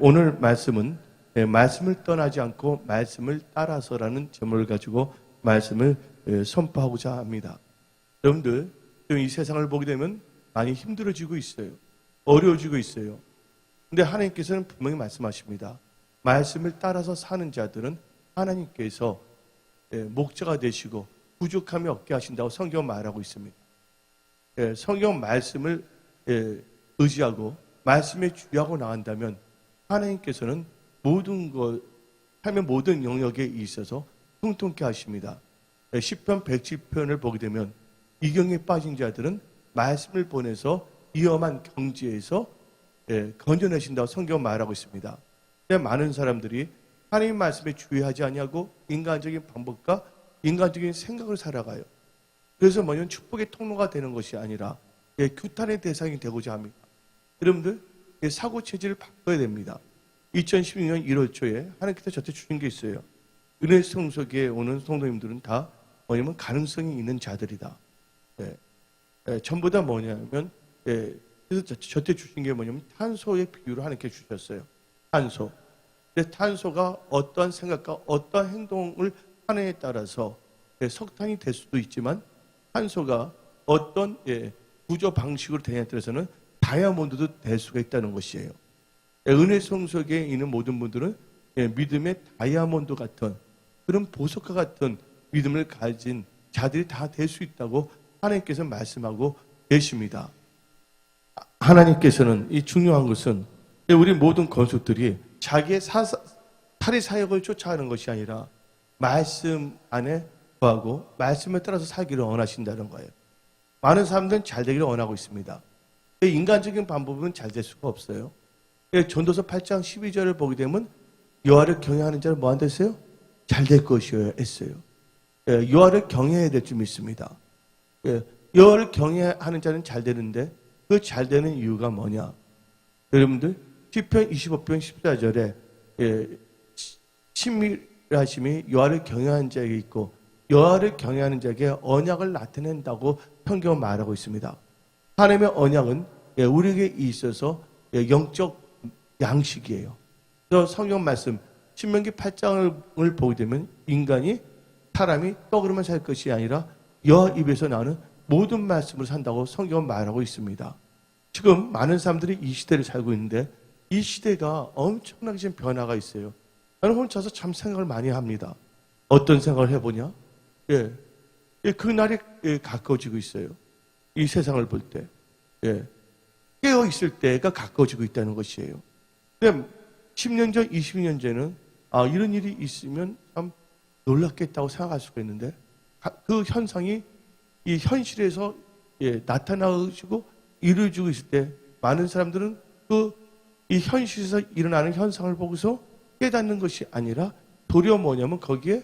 오늘 말씀은 말씀을 떠나지 않고 말씀을 따라서라는 제목을 가지고 말씀을 선포하고자 합니다. 여러분들, 지금 이 세상을 보게 되면 많이 힘들어지고 있어요. 어려워지고 있어요. 근데 하나님께서는 분명히 말씀하십니다. 말씀을 따라서 사는 자들은 하나님께서 목자가 되시고 부족함이 없게 하신다고 성경은 말하고 있습니다. 성경 말씀을 의지하고 말씀에 주의하고 나간다면 하나님께서는 모든 것, 삶의 모든 영역에 있어서 통통케 하십니다. 시편 107편을 보게 되면 이경에 빠진 자들은 말씀을 보내서 위험한 경지에서 건져내신다고 성경은 말하고 있습니다. 많은 사람들이 하나님 말씀에 주의하지 않냐고 인간적인 방법과 인간적인 생각을 살아가요. 그래서 뭐냐면 축복의 통로가 되는 것이 아니라 규탄의 대상이 되고자 합니다. 여러분들, 사고 체질을 바꿔야 됩니다. 2016년 1월 초에 하나님께서 저한테 주신 게 있어요. 은혜 성소에 오는 성도님들은 다 뭐냐면 가능성이 있는 자들이다. 전부 다 뭐냐면 그래서 저한테 주신 게 뭐냐면 탄소의 비유를 하나님께 주셨어요. 탄소. 근데 탄소가 어떠한 생각과 어떠한 행동을 하느냐에 따라서 석탄이 될 수도 있지만 탄소가 어떤 구조 방식으로 되냐에 따라서는 다이아몬드도 될 수가 있다는 것이에요. 은혜 성소에 있는 모든 분들은 믿음의 다이아몬드 같은 그런 보석과 같은 믿음을 가진 자들이 다 될 수 있다고 하나님께서 말씀하고 계십니다. 하나님께서는 이 중요한 것은 우리 모든 건축들이 자기의 사리 사역을 쫓아가는 것이 아니라 말씀 안에 거하고 말씀에 따라서 살기를 원하신다는 거예요. 많은 사람들은 잘 되기를 원하고 있습니다. 인간적인 방법은 잘 될 수가 없어요. 전도서 8장 12절을 보게 되면 여호와를 경외하는 자는 뭐 안 됐어요? 잘 될 것이어야 했어요. 여호와를 경외해야 될 줄 믿습니다. 여호와를 경외하는 자는 잘 되는데 그 잘 되는 이유가 뭐냐? 여러분들 시편 25편 14절에 친밀하심이 여호와를 경외하는 자에게 있고 여호와를 경외하는 자에게 언약을 나타낸다고 성경은 말하고 있습니다. 하나님의 언약은 우리에게 있어서 영적 양식이에요. 그래서 성경 말씀 신명기 8장을 보게 되면 인간이 사람이 떡으로만 살 것이 아니라 여호와 입에서 나오는 모든 말씀으로 산다고 성경은 말하고 있습니다. 지금 많은 사람들이 이 시대를 살고 있는데 이 시대가 엄청나게 지금 변화가 있어요. 나는 혼자서 참 생각을 많이 합니다. 어떤 생각을 해보냐? 그날이 가까워지고 있어요. 이 세상을 볼 때. 깨어 있을 때가 가까워지고 있다는 것이에요. 10년 전, 20년 전에는 이런 일이 있으면 참 놀랍겠다고 생각할 수가 있는데 그 현상이 이 현실에서 나타나시고 이루어지고 있을 때 많은 사람들은 이 현실에서 일어나는 현상을 보고서 깨닫는 것이 아니라 도리어 뭐냐면 거기에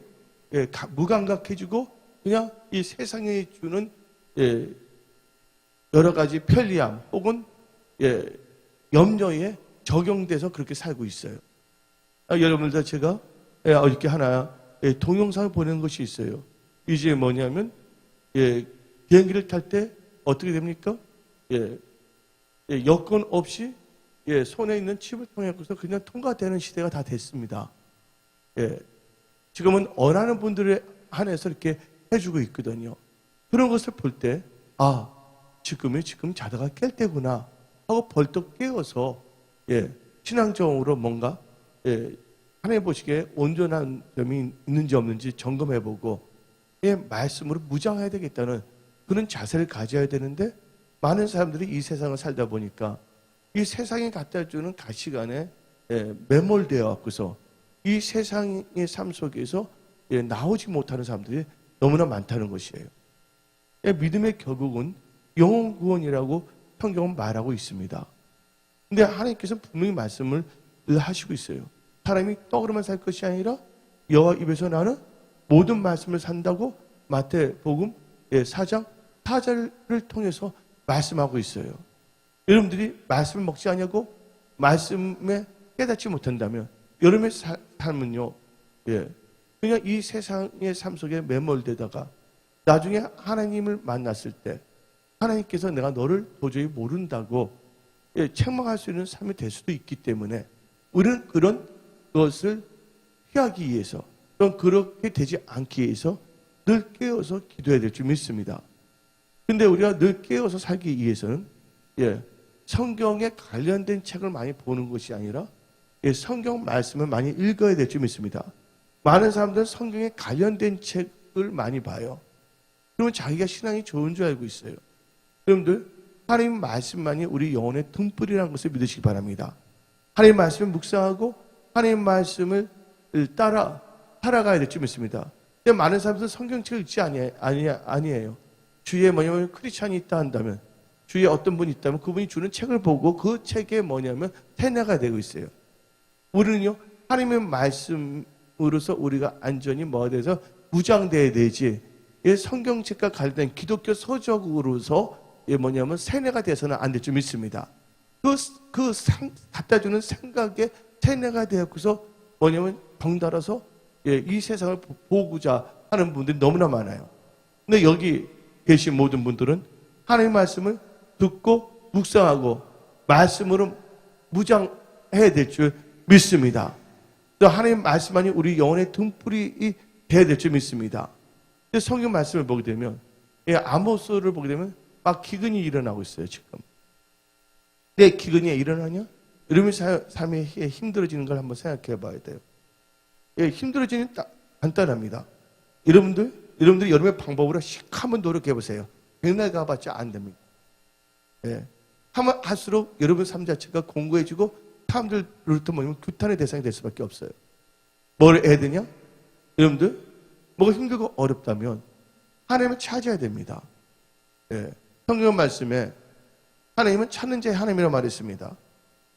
무감각해지고 그냥 이 세상에 주는 여러 가지 편리함 혹은 염려에 적용돼서 그렇게 살고 있어요. 여러분들 제가 어저께 하나 동영상을 보낸 것이 있어요. 이제 뭐냐면 비행기를 탈 때 어떻게 됩니까? 여권 없이 손에 있는 칩을 통해서 그냥 통과되는 시대가 다 됐습니다. 지금은 원하는 분들에 한해서 이렇게 해주고 있거든요. 그런 것을 볼 때 지금 자다가 깰 때구나 하고 벌떡 깨어서 신앙적으로 뭔가 하나님 보시기에 온전한 점이 있는지 없는지 점검해보고 말씀으로 무장해야 되겠다는 그런 자세를 가져야 되는데 많은 사람들이 이 세상을 살다 보니까 이 세상이 갖다 주는 가치관에 매몰되어 갖고서 이 세상의 삶 속에서 나오지 못하는 사람들이 너무나 많다는 것이에요. 믿음의 결국은 영혼 구원이라고 성경은 말하고 있습니다. 근데 하나님께서는 분명히 말씀을 하시고 있어요. 사람이 떡으로만 살 것이 아니라 여호와 입에서 나는 모든 말씀을 산다고 마태복음 4장 4절을 통해서 말씀하고 있어요. 여러분들이 말씀을 먹지 않냐고 말씀에 깨닫지 못한다면 여러분의 삶은요, 그냥 이 세상의 삶 속에 매몰되다가 나중에 하나님을 만났을 때 하나님께서 내가 너를 도저히 모른다고 책망할 수 있는 삶이 될 수도 있기 때문에 우리는 그런 것을 피하기 위해서 또는 그렇게 되지 않기 위해서 늘 깨어서 기도해야 될 줄 믿습니다. 근데 우리가 늘 깨어서 살기 위해서는 성경에 관련된 책을 많이 보는 것이 아니라 성경 말씀을 많이 읽어야 될 줄 믿습니다. 많은 사람들은 성경에 관련된 책을 많이 봐요. 그러면 자기가 신앙이 좋은 줄 알고 있어요. 여러분들, 하나님 말씀만이 우리 영혼의 등불이라는 것을 믿으시기 바랍니다. 하나님 말씀을 묵상하고 하나님 말씀을 따라 살아가야 될 줄 믿습니다. 근데 많은 사람들은 성경책을 읽지 아니에요. 주위에 뭐냐면 크리스찬이 있다 한다면, 주위에 어떤 분이 있다면 그분이 주는 책을 보고 그 책에 뭐냐면 세뇌가 되고 있어요. 우리는요, 하나님의 말씀으로서 우리가 안전히 뭐가 돼서 무장돼야 되지, 성경책과 관련된 기독교 서적으로서 뭐냐면 세뇌가 돼서는 안 될 줄 믿습니다. 갖다 주는 생각에 세뇌가 되어서 뭐냐면 덩달아서 이 세상을 보고자 하는 분들이 너무나 많아요. 근데 여기 계신 모든 분들은 하나님의 말씀을 듣고 묵상하고 말씀으로 무장해야 될 줄 믿습니다. 또 하나님의 말씀만이 우리 영혼의 등불이 돼야 될 줄 믿습니다. 성경 말씀을 보게 되면 아모스를 보게 되면 막 기근이 일어나고 있어요. 지금 내 기근이 일어나냐? 여러분의 삶이 힘들어지는 걸 한번 생각해 봐야 돼요. 힘들어지는 간단합니다. 여러분들이 여러분의 방법으로 한번 노력해 보세요. 맨날 가봤자 안 됩니다. 하면 할수록 여러분 삶 자체가 공고해지고 사람들로부터 뭐냐면 규탄의 대상이 될 수밖에 없어요. 뭘 해야 되냐? 여러분들, 뭐가 힘들고 어렵다면 하나님을 찾아야 됩니다. 성경 말씀에 하나님은 찾는 자의 하나님이라고 말했습니다.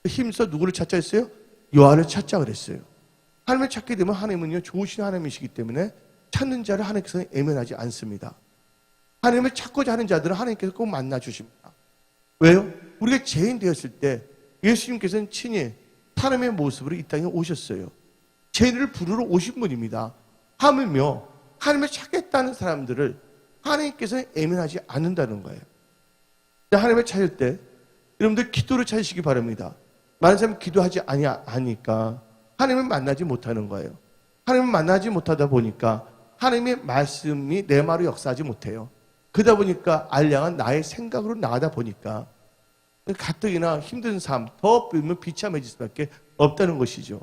힘써 누구를 찾자 했어요? 여호와를 찾자 그랬어요. 하나님을 찾게 되면 하나님은요, 좋으신 하나님이시기 때문에 찾는 자를 하나님께서는 애면하지 않습니다. 하나님을 찾고자 하는 자들은 하나님께서 꼭 만나 주십니다. 왜요? 우리가 죄인 되었을 때 예수님께서는 친히 사람의 모습으로 이 땅에 오셨어요. 죄인을 부르러 오신 분입니다. 하물며 하나님을 찾겠다는 사람들을 하나님께서는 애면하지 않는다는 거예요. 하나님을 찾을 때 여러분들 기도를 찾으시기 바랍니다. 많은 사람이 기도하지 않으니까 하나님을 만나지 못하는 거예요. 하나님을 만나지 못하다 보니까 하나님의 말씀이 내 마음으로 역사하지 못해요. 그러다 보니까 알량한 나의 생각으로 나가다 보니까 가뜩이나 힘든 삶, 더 비참해질 수밖에 없다는 것이죠.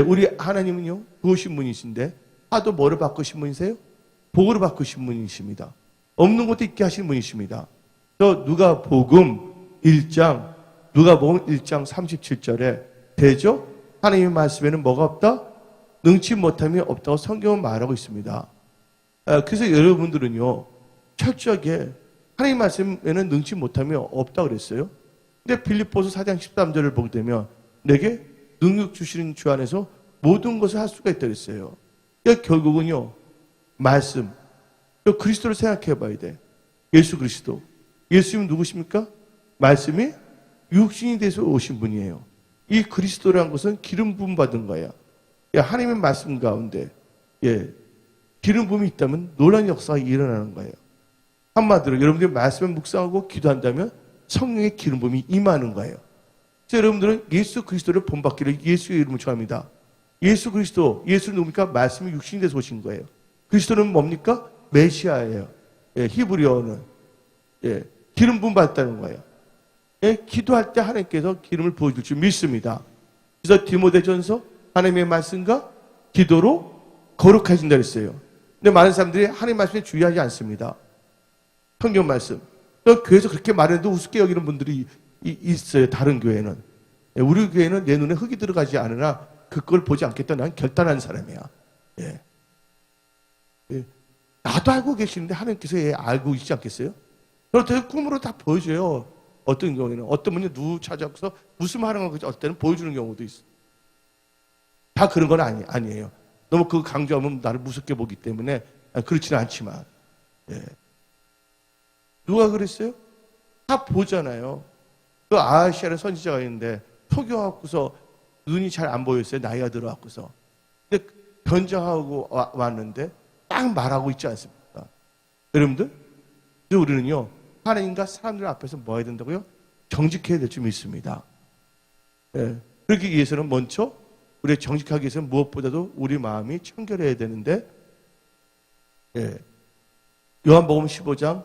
우리 하나님은요, 좋으신 분이신데 하도 뭐를 바꾸신 분이세요? 복으로 바꾸신 분이십니다. 없는 것도 있게 하신 분이십니다. 누가복음 1장 37절에 되죠? 하나님의 말씀에는 뭐가 없다? 능치 못함이 없다고 성경은 말하고 있습니다. 그래서 여러분들은요, 철저하게 하나님 말씀에는 능치 못함이 없다고 그랬어요. 근데 빌립보서 4장 13절을 보게 되면 내게 능력 주시는 주 안에서 모든 것을 할 수가 있다고 그랬어요. 그러니까 결국은요, 말씀, 또 그리스도를 생각해 봐야 돼. 예수 그리스도. 예수님은 누구십니까? 말씀이 육신이 돼서 오신 분이에요. 이 그리스도라는 것은 기름 부음 받은 거야. 하나님의 말씀 가운데 기름 부음이 있다면 놀라운 역사가 일어나는 거예요. 한마디로 여러분들이 말씀을 묵상하고 기도한다면 성령의 기름 부음이 임하는 거예요. 그래서 여러분들은 예수 그리스도를 본받기를 예수의 이름으로 축원합니다. 예수 그리스도, 예수는 누굽니까? 말씀이 육신이 돼서 오신 거예요. 그리스도는 뭡니까? 메시아예요. 히브리어는 기름 부음 받았다는 거예요. 기도할 때 하나님께서 기름을 부어줄 줄 믿습니다. 그래서 디모데전서 하나님의 말씀과 기도로 거룩해진다 그랬어요. 근데 많은 사람들이 하나님 말씀에 주의하지 않습니다. 성경 말씀. 교회에서 그렇게 말해도 우습게 여기는 분들이 있어요. 다른 교회는. 우리 교회는 내 눈에 흙이 들어가지 않으나 그걸 보지 않겠다. 난 결단한 사람이야. 나도 알고 계시는데 하나님께서 알고 있지 않겠어요? 그렇다고 꿈으로 다 보여줘요. 어떤 경우에는. 어떤 분이 누구 찾아서 무슨 말을 하는 거 어떨 때는 보여주는 경우도 있어. 다 그런 건 아니에요. 너무 그거 강조하면 나를 무섭게 보기 때문에 그렇지는 않지만. 누가 그랬어요? 다 보잖아요. 그 아시아는 선지자가 있는데 속여갖고서 눈이 잘 안 보였어요. 나이가 들어갖고서. 근데 변장하고 왔는데 딱 말하고 있지 않습니까? 여러분들? 우리는요, 하나님과 사람들 앞에서 뭐 해야 된다고요? 정직해야 될 줄 믿습니다. 그러기 위해서는 먼저 우리가 정직하기 위해서는 무엇보다도 우리 마음이 청결해야 되는데, 예, 요한복음 15장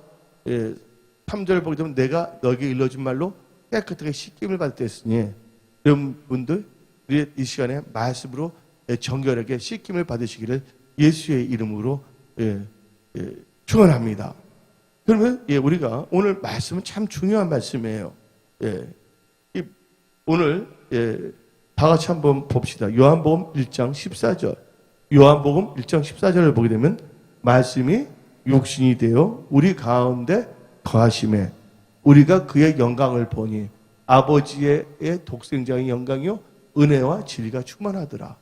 3절 보게 되면 내가 너에게 일러준 말로 깨끗하게 씻김을 받을 했으니, 여러분들 우리 이 시간에 말씀으로 정결하게 씻김을 받으시기를 예수의 이름으로 축원합니다. 그러면 우리가 오늘 말씀은 참 중요한 말씀이에요. 오늘 다 같이 한번 봅시다. 요한복음 1장 14절. 요한복음 1장 14절을 보게 되면 말씀이 육신이 되어 우리 가운데 거하심에 우리가 그의 영광을 보니 아버지의 독생자의 영광이요 은혜와 진리가 충만하더라.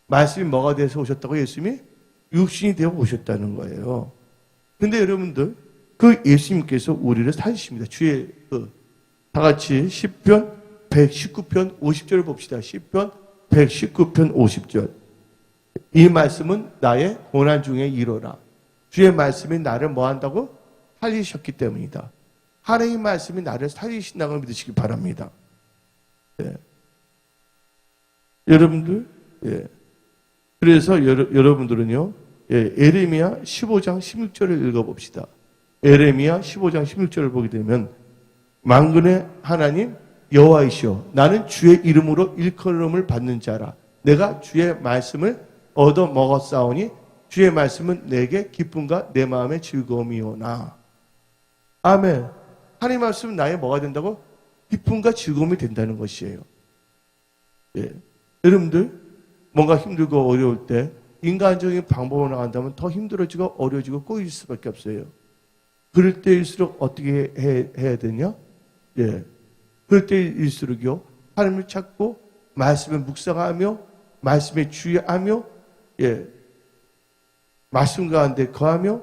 말씀이 뭐가 돼서 오셨다고? 예수님이 육신이 되어 오셨다는 거예요. 근데 여러분들 그 예수님께서 우리를 살리십니다. 주의 다 같이 시편 119편 50절을 봅시다. 시편 119편 50절. 이 말씀은 나의 고난 중에 이로라. 주의 말씀이 나를 뭐 한다고? 살리셨기 때문이다. 하나님의 말씀이 나를 살리신다고 믿으시기 바랍니다. 여러분들, 그래서 여러분들은요, 에레미야 15장 16절을 읽어봅시다. 에레미야 15장 16절을 보게 되면 만군의 하나님 여호와이시오 나는 주의 이름으로 일컬음을 받는 자라. 내가 주의 말씀을 얻어 먹었사오니 주의 말씀은 내게 기쁨과 내 마음의 즐거움이오나. 아멘. 하나님 말씀은 나의 뭐가 된다고? 기쁨과 즐거움이 된다는 것이에요. 여러분들 뭔가 힘들고 어려울 때 인간적인 방법으로 나간다면 더 힘들어지고 어려워지고 꼬일 수밖에 없어요. 그럴 때일수록 어떻게 해야 되냐? 그럴 때일수록요, 하나님을 찾고 말씀을 묵상하며 말씀에 주의하며 말씀 가운데 거하며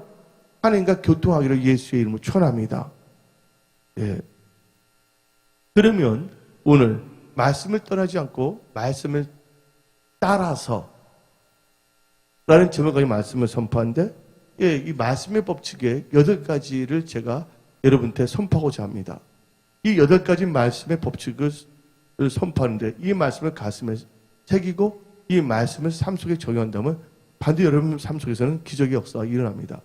하나님과 교통하기를 예수의 이름으로 축원합니다. 그러면 오늘 말씀을 떠나지 않고 말씀을 따라서 라는 제목의 말씀을 선포하는데, 이 말씀의 법칙의 8가지를 제가 여러분한테 선포하고자 합니다. 이 8가지 말씀의 법칙을 선포하는데, 이 말씀을 가슴에 새기고 이 말씀을 삶 속에 적용한다면 반드시 여러분 삶 속에서는 기적의 역사가 일어납니다.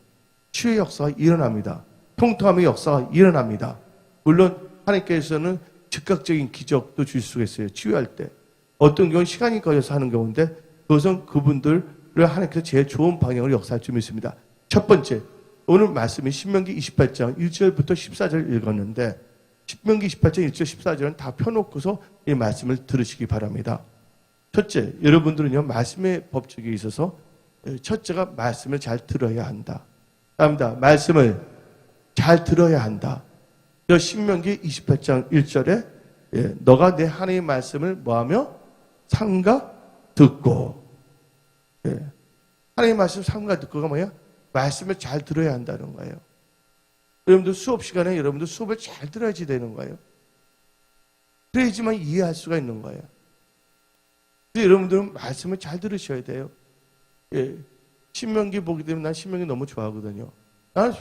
치유의 역사가 일어납니다. 통통함의 역사가 일어납니다. 물론 하나님께서는 즉각적인 기적도 주실 수가 있어요. 치유할 때. 어떤 경우는 시간이 걸려서 하는 경우인데 그것은 그분들을 하나님께서 제일 좋은 방향으로 역사할 줄 믿습니다. 첫 번째, 오늘 말씀이 신명기 28장 1절부터 14절 읽었는데 신명기 28장 1절 14절은 다 펴놓고서 이 말씀을 들으시기 바랍니다. 첫째, 여러분들은요 말씀의 법칙에 있어서 첫째가 말씀을 잘 들어야 한다. 다음입니다. 말씀을 잘 들어야 한다. 신명기 28장 1절에 너가 내 하나님의 말씀을 뭐하며 삼가 듣고. 하나님의 말씀 삼가 듣고가 뭐예요? 말씀을 잘 들어야 한다는 거예요. 여러분들 수업 시간에 여러분들 수업을 잘 들어야지 되는 거예요. 그래야지만 이해할 수가 있는 거예요. 그래서 여러분들은 말씀을 잘 들으셔야 돼요. 신명기 보게 되면 난 신명기 너무 좋아하거든요. 나는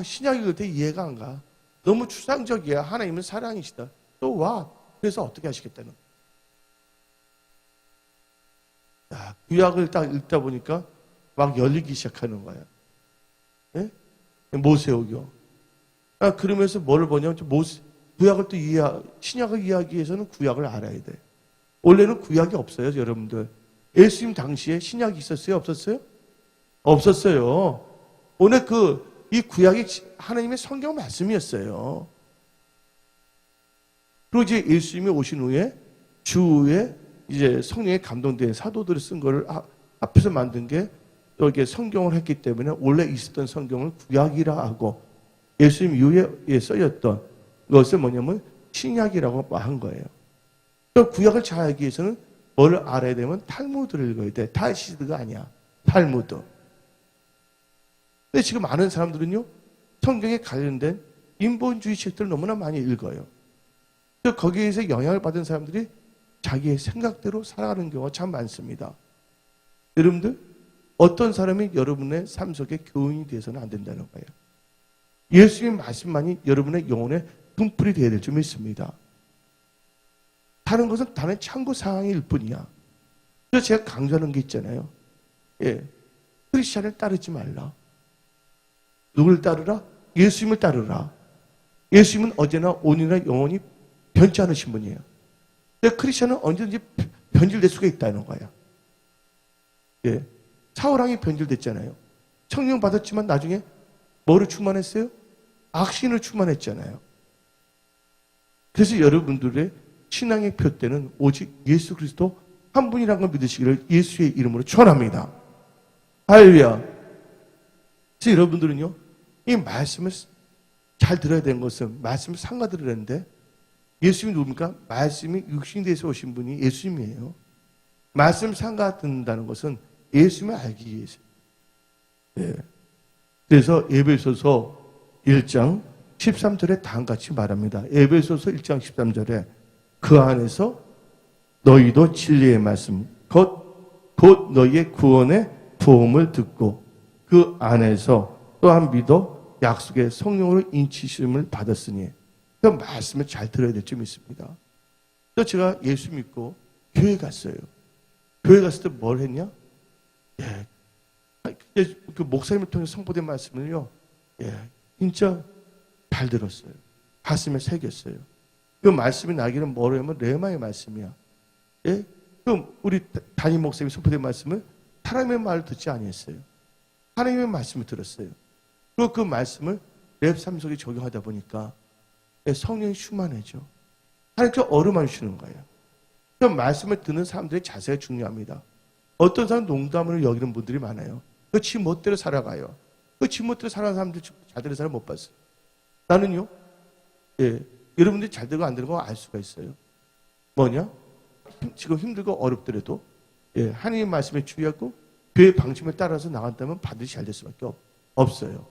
신약이 그때 이해가 안 가. 너무 추상적이야. 하나님은 사랑이시다. 또 와. 그래서 어떻게 하시겠다는 거야. 구약을 딱 읽다 보니까 막 열리기 시작하는 거야. 모세오경. 그러면서 뭐를 보냐면 구약을 또 신약을 이해하기 위해서는 구약을 알아야 돼. 원래는 구약이 없어요, 여러분들. 예수님 당시에 신약이 있었어요? 없었어요? 없었어요. 오늘 이 구약이 하나님의 성경 말씀이었어요. 그리고 이제 예수님이 오신 후에 주에 이제 성령에 감동된 사도들이 쓴 거를 앞에서 만든 게 여기에 성경을 했기 때문에 원래 있었던 성경을 구약이라 하고 예수님 이후에 써였던 것을 뭐냐면 신약이라고 한 거예요. 그 구약을 잘 알기 위해서는 뭘 알아야 되면 탈무드를 읽어야 돼. 탈시드가 아니야. 탈무드. 근데 지금 많은 사람들은요, 성경에 관련된 인본주의 책들을 너무나 많이 읽어요. 그래서 거기에서 영향을 받은 사람들이 자기의 생각대로 살아가는 경우가 참 많습니다. 여러분들, 어떤 사람이 여러분의 삶 속에 교훈이 되어서는 안 된다는 거예요. 예수님의 말씀만이 여러분의 영혼의 등불이 되어야 될 줄 믿습니다. 다른 것은 다른 참고 사항일 뿐이야. 그래서 제가 강조하는 게 있잖아요. 예, 크리스찬을 따르지 말라. 누굴 따르라? 예수님을 따르라. 예수님은 어제나 오늘이나 영원히 변치 않으신 분이에요. 근데 크리스찬은 언제든지 변질될 수가 있다는 거야. 예, 사울왕이 변질됐잖아요. 성령 받았지만 나중에 뭐를 충만했어요? 악신을 충만했잖아요. 그래서 여러분들의 신앙의 표대는 오직 예수 그리스도 한 분이라는 걸 믿으시기를 예수의 이름으로 축원합니다. 할렐루야. 그래서 여러분들은요, 이 말씀을 잘 들어야 되는 것은 말씀을 상가 들으려는데 예수님이 누굽니까? 말씀이 육신돼서 오신 분이 예수님이에요. 말씀 상가 듣는다는 것은 예수님을 알기 위해서. 예. 그래서 에베소서 1장 13절에 다음같이 말합니다. 에베소서 1장 13절에 그 안에서 너희도 진리의 말씀 곧 너희의 구원의 부음을 듣고 그 안에서 또한 믿어 약속의 성령으로 인치심을 받았으니 그 말씀을 잘 들어야 될 줄 믿습니다. 그래서 제가 예수 믿고 교회 갔어요. 교회 갔을 때 뭘 했냐? 예. 그 목사님을 통해 선포된 말씀을요, 예, 진짜 잘 들었어요. 가슴에 새겼어요. 그 말씀이 나기는 뭐로 하면 레마의 말씀이야. 예? 그럼 우리 담임 목사님이 선포된 말씀을 사람의 말을 듣지 아니했어요. 하나님의 말씀을 들었어요. 그리고 그 말씀을 내 삶 속에 적용하다 보니까 성령이 충만해져. 하나님께서 얼음만 주는 거예요. 그 말씀을 듣는 사람들의 자세가 중요합니다. 어떤 사람은 농담으로 여기는 분들이 많아요. 그 지 멋대로 살아가요. 그 지 멋대로 살아가는 사람들 잘 되는 사람 못 봤어요. 나는요, 예, 여러분들이 잘 되고 안 되는 거 알 수가 있어요. 뭐냐? 지금 힘들고 어렵더라도, 예, 하나님의 말씀에 주의하고 교회 방침에 따라서 나간다면 반드시 잘 될 수밖에 없어요.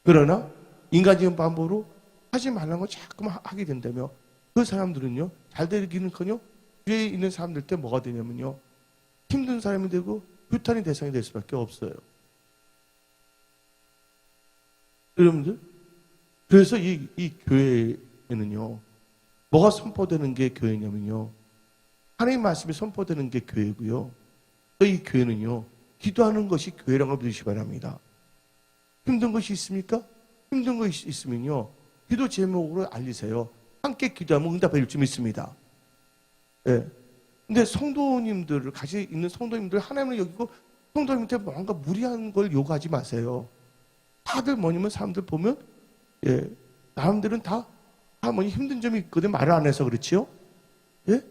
그러나 인간적인 방법으로 하지 말라는 걸 자꾸만 하게 된다며 그 사람들은요, 잘 되기는커녕 주위에 있는 사람들 때 뭐가 되냐면요, 힘든 사람이 되고 규탄의 대상이 될 수밖에 없어요. 여러분들, 그래서 이 교회에는요, 뭐가 선포되는 게 교회냐면요, 하나님의 말씀이 선포되는 게 교회고요. 또 이 교회는요, 기도하는 것이 교회라는 걸 믿으시기 바랍니다. 힘든 것이 있습니까? 힘든 것이 있으면요, 기도 제목으로 알리세요. 함께 기도하면 응답해 줄 줄 믿습니다. 예. 근데 성도님들을, 같이 있는 성도님들 하나님을 여기고 성도님한테 뭔가 무리한 걸 요구하지 마세요. 다들 뭐냐면 사람들 보면, 예, 사람들은 다 뭐니 힘든 점이 있거든, 말을 안 해서 그렇지요? 예?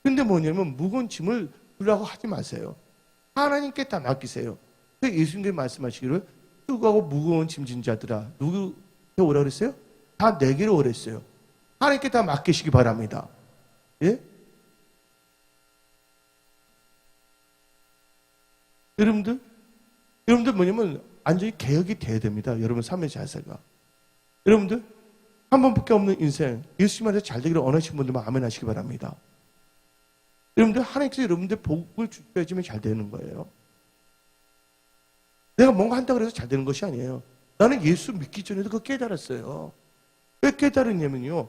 근데 뭐냐면 무거운 짐을 주라고 하지 마세요. 하나님께 다 맡기세요. 예수님께서 말씀하시기를 수고하고 무거운 짐진 자들아, 누구께 오라 그랬어요? 다 내게로 오랬어요. 하나님께 다 맡기시기 바랍니다. 예? 여러분들 뭐냐면 완전히 개혁이 돼야 됩니다. 여러분 삶의 자세가. 여러분들 한 번밖에 없는 인생, 예수님한테 잘 되기를 원하시는 분들만 아멘 하시기 바랍니다. 여러분들 하나님께서 여러분들 복을 주셔야지만 잘 되는 거예요. 내가 뭔가 한다고 해서 잘 되는 것이 아니에요. 나는 예수 믿기 전에도 그거 깨달았어요. 왜 깨달았냐면요,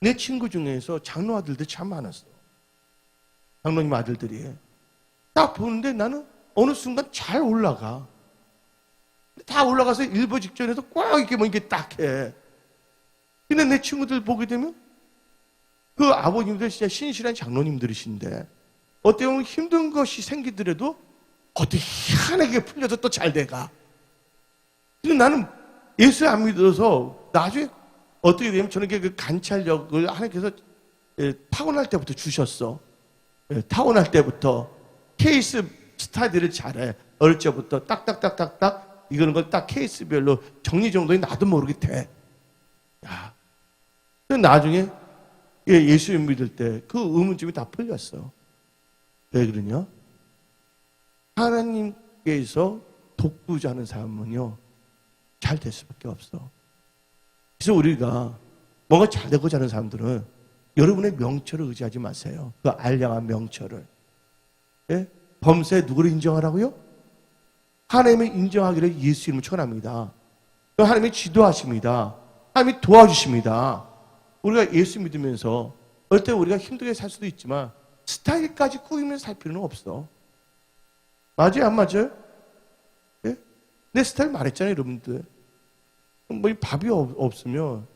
내 친구 중에서 장로 아들들 참 많았어. 장로님 아들들이. 딱 보는데 나는 어느 순간 잘 올라가. 다 올라가서 일부 직전에서 꽉 이렇게 뭐 이게 딱 해. 근데 내 친구들 보게 되면 그 아버님들 진짜 신실한 장로님들이신데 어떻게 보면 힘든 것이 생기더라도 어떻게 희한하게 풀려서 또 잘 돼가. 근데 나는 예수 안 믿어서 나중에 어떻게 되면 저는 그 관찰력을 하나님께서 타고날 때부터 주셨어. 타고날 때부터 케이스 스타디를 잘해. 어릴 적부터 딱딱딱딱딱 이거는 걸 딱 케이스별로 정리정돈이 나도 모르게 돼. 야, 나중에 예수 믿을 때 그 의문점이 다 풀렸어. 왜 그러냐? 하나님께서 독부자는 사람은요, 잘 될 수밖에 없어. 그래서 우리가 뭔가 잘 되고자 하는 사람들은 여러분의 명철을 의지하지 마세요. 그 알량한 명철을. 예? 범사에 누구를 인정하라고요? 하나님을 인정하기를 예수 이름으로 축원합니다. 하나님이 지도하십니다. 하나님이 도와주십니다. 우리가 예수 믿으면서 어떨 때 우리가 힘들게 살 수도 있지만 스타일까지 꾸미면서 살 필요는 없어. 맞아요, 안 맞아요? 예? 내 스타일 말했잖아요, 여러분들. 뭐 밥이 없으면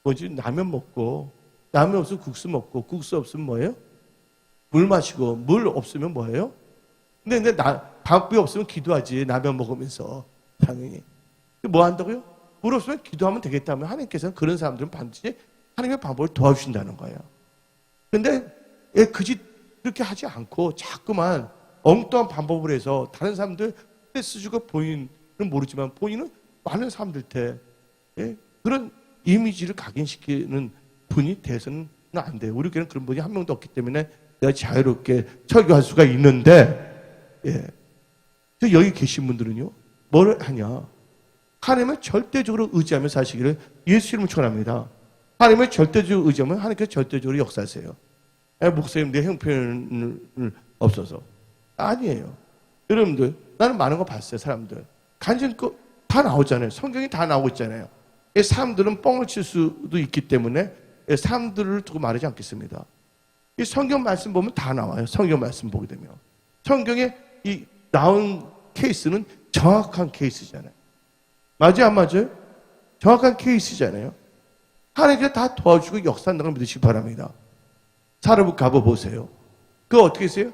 뭐지, 라면 먹고, 라면 없으면 국수 먹고, 국수 없으면 뭐예요? 물 마시고, 물 없으면 뭐예요? 근데 밥이 없으면 기도하지, 라면 먹으면서 당연히. 뭐 한다고요? 물 없으면 기도하면 되겠다면 하나님께서는 그런 사람들은 반드시 하나님의 방법을 도와주신다는 거예요. 근데 그렇게 하지 않고 자꾸만 엉뚱한 방법을 해서 다른 사람들 스트레스 주고 본인은 모르지만 본인은 많은 사람들한테 그런 이미지를 각인시키는 분이 돼서는 안 돼요. 우리 교회는 그런 분이 한 명도 없기 때문에 내가 자유롭게 설교할 수가 있는데, 여기 계신 분들은요, 뭘 하냐? 하나님을 절대적으로 의지하며 사시기를 예수 이름으로 축원합니다. 하나님을 절대적으로 의지하면 하나님께서 절대적으로 역사하세요. 목사님, 내 형편을 없어서. 아니에요. 여러분들, 나는 많은 거 봤어요, 사람들. 간증 다 나오잖아요. 성경이 다 나오고 있잖아요. 사람들은 뻥을 칠 수도 있기 때문에 사람들을 두고 말하지 않겠습니다. 이 성경 말씀 보면 다 나와요. 성경 말씀 보게 되면. 성경에 이 나온 케이스는 정확한 케이스잖아요. 맞아요, 안 맞아요? 정확한 케이스잖아요. 하나님께서 다 도와주고 역사한다는 걸 믿으시기 바랍니다. 사르밧 가보 보세요. 그거 어떻게 했어요?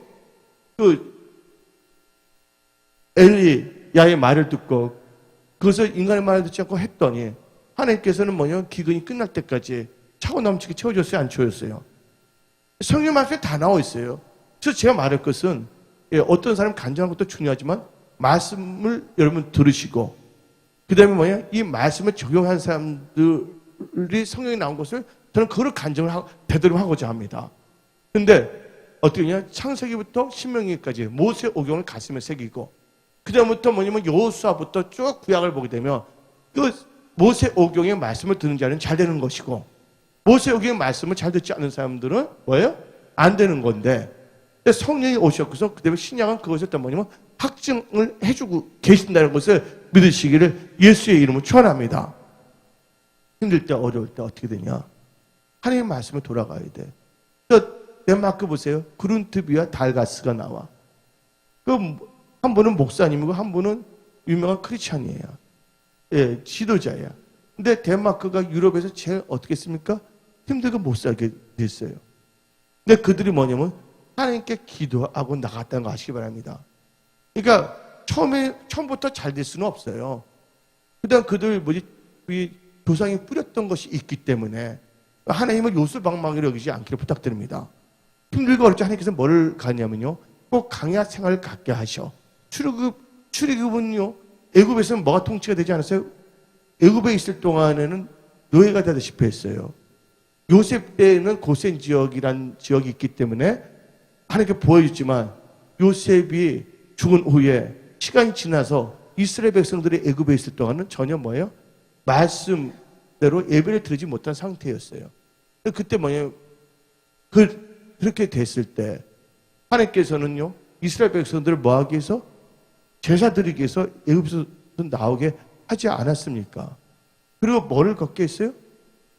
엘리야의 말을 듣고 그것을 인간의 말을 듣지 않고 했더니 하나님께서는 뭐냐면 기근이 끝날 때까지 차고 넘치게 채워줬어요, 안 채워줬어요? 성경 말씀에 다 나와 있어요. 그래서 제가 말할 것은 어떤 사람 간증하는 것도 중요하지만 말씀을 여러분 들으시고 그 다음에 뭐냐, 이 말씀을 적용한 사람들이 성경에 나온 것을 저는 그걸 간증을 되도록하고자 합니다. 근데 어떻게 하냐, 창세기부터 신명기까지 모세 오경을 가슴에 새기고 그 다음부터 뭐냐면 여호수아부터 쭉 구약을 보게 되면 그 모세 오경의 말씀을 듣는 자는 잘 되는 것이고 모세 오경의 말씀을 잘 듣지 않는 사람들은 뭐예요? 안 되는 건데 성령이 오셨고서 그 다음에 신약은 그것을 또 뭐냐면 확증을 해주고 계신다는 것을 믿으시기를 예수의 이름으로 축원합니다. 힘들 때 어려울 때 어떻게 되냐? 하나님의 말씀을 돌아가야 돼. 덴마크 보세요. 그룬트비와 달가스가 나와. 한 분은 목사님이고 한 분은 유명한 크리스찬이에요. 지도자예요. 근데 덴마크가 유럽에서 제일 어떻게 했습니까? 힘들게 못 살게 됐어요. 근데 그들이 뭐냐면 하나님께 기도하고 나갔다는 거 아시기 바랍니다. 그러니까 처음부터 잘 될 수는 없어요. 그다음 그들 조상이 뿌렸던 것이 있기 때문에 하나님을 요술방망이로 여기지 않기를 부탁드립니다. 힘들고 어렵지 하나님께서 뭐를 가냐면요, 꼭 강야 생활을 갖게 하셔. 출애굽은요, 애굽에서는 뭐가 통치가 되지 않았어요? 애굽에 있을 동안에는 노예가 되다시피 했어요. 요셉 때는 고센 지역이란 지역이 있기 때문에 하나님께 보여줬지만 요셉이 죽은 후에 시간이 지나서 이스라엘 백성들이 애굽에 있을 동안은 전혀 뭐예요? 말씀대로 예배를 드리지 못한 상태였어요. 그때 뭐예요? 그렇게 됐을 때 하나님께서는요, 이스라엘 백성들을 뭐하기 위해서? 제사 드리기 위해서 애굽에서 나오게 하지 않았습니까? 그리고 뭐를 걷게 했어요?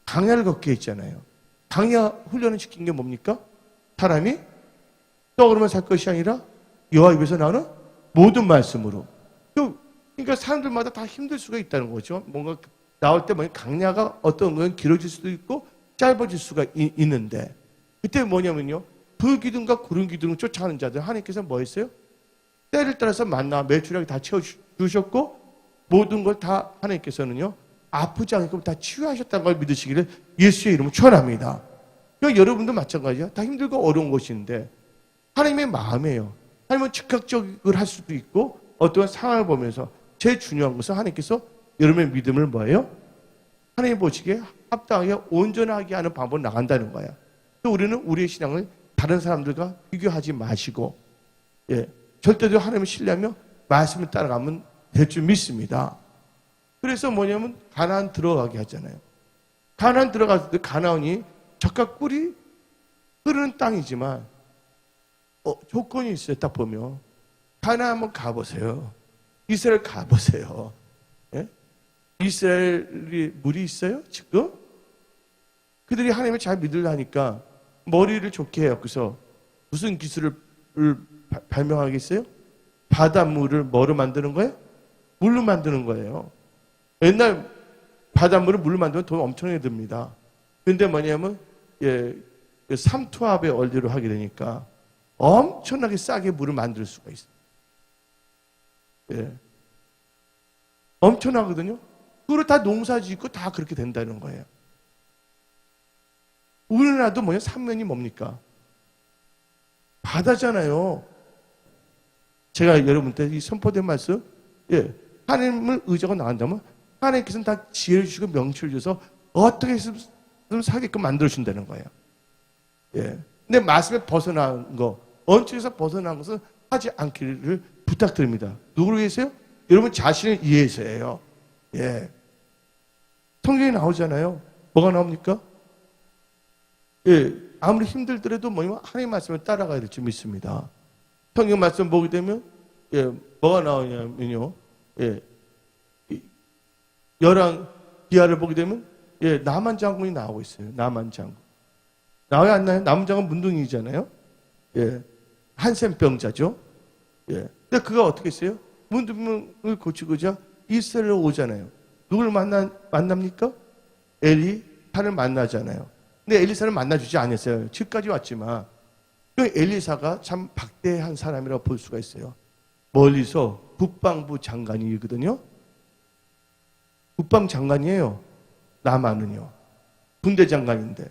강야를 걷게 했잖아요. 강야 훈련을 시킨 게 뭡니까? 사람이 떡으로만 살 것이 아니라 여호와 입에서 나오는 모든 말씀으로. 그러니까 사람들마다 다 힘들 수가 있다는 거죠. 뭔가 나올 때 강야가 어떤 건 길어질 수도 있고 짧아질 수가 있는데 그때 뭐냐면요, 불기둥과 구름 기둥을 쫓아가는 자들 하나님께서 뭐 했어요? 때를 따라서 만나 매출하게 다 채워주셨고 모든 걸 다 하나님께서는요 아프지 않게끔 다 치유하셨다는 걸 믿으시기를 예수의 이름으로 축원합니다. 그러니까 여러분도 마찬가지야. 다 힘들고 어려운 것인데 하나님의 마음이에요. 하나님은 즉각적으로 할 수도 있고 어떤 상황을 보면서 제일 중요한 것은 하나님께서 여러분의 믿음을 뭐예요? 하나님 보시기에 합당하게 온전하게 하는 방법으로 나간다는 거야. 또 우리는 우리의 신앙을 다른 사람들과 비교하지 마시고 절대로 하나님을 신뢰하며 말씀을 따라가면 될 줄 믿습니다. 그래서 뭐냐면 가나안 들어가게 하잖아요. 가나안 들어갔을 때 가나안이 젖과 꿀이 흐르는 땅이지만 조건이 있어요. 딱 보면 가나안 한번 가보세요. 이스라엘 가보세요. 이스라엘이 물이 있어요? 지금? 그들이 하나님을 잘 믿으려니까 머리를 좋게 해요. 그래서 무슨 기술을 발명하겠어요? 바닷물을 뭐로 만드는 거예요? 물로 만드는 거예요. 옛날 바닷물을 물로 만들면 돈 엄청나게 듭니다. 근데 뭐냐면 삼투압의 원리로 하게 되니까 엄청나게 싸게 물을 만들 수가 있어요. 예. 엄청나거든요. 그걸 다 농사 짓고 다 그렇게 된다는 거예요. 우리나라도 뭐냐? 삼면이 뭡니까? 바다잖아요. 제가 여러분한테 이 선포된 말씀, 하나님을 의지하고 나간다면 하나님께서는 다 지혜를 주시고 명치를 주셔서 어떻게 했으면 살게끔 만들어준다는 거예요. 근데 말씀에 벗어난 거, 언측에서 벗어난 것은 하지 않기를 부탁드립니다. 누구를 위해서요? 여러분 자신을 위해서예요. 성경에 나오잖아요. 뭐가 나옵니까? 아무리 힘들더라도 뭐냐면 하나님의 말씀을 따라가야 될 줄 믿습니다. 성경 말씀 보게 되면 뭐가 나오냐면요. 열왕 기하를 보게 되면 나만 장군이 나오고 있어요. 나만 장군. 나와야 안 나요? 나만 장군 문둥이잖아요. 한센병자죠. 근데 그가 어떻게 했어요? 문둥을 고치고자 이스라엘로 오잖아요. 누굴 만납니까? 엘리사를 만나잖아요. 근데 엘리사를 만나주지 않았어요. 집까지 왔지만 그 엘리사가 참 박대한 사람이라고 볼 수가 있어요. 멀리서 국방부 장관이거든요. 국방 장관이에요. 나만은요. 군대 장관인데.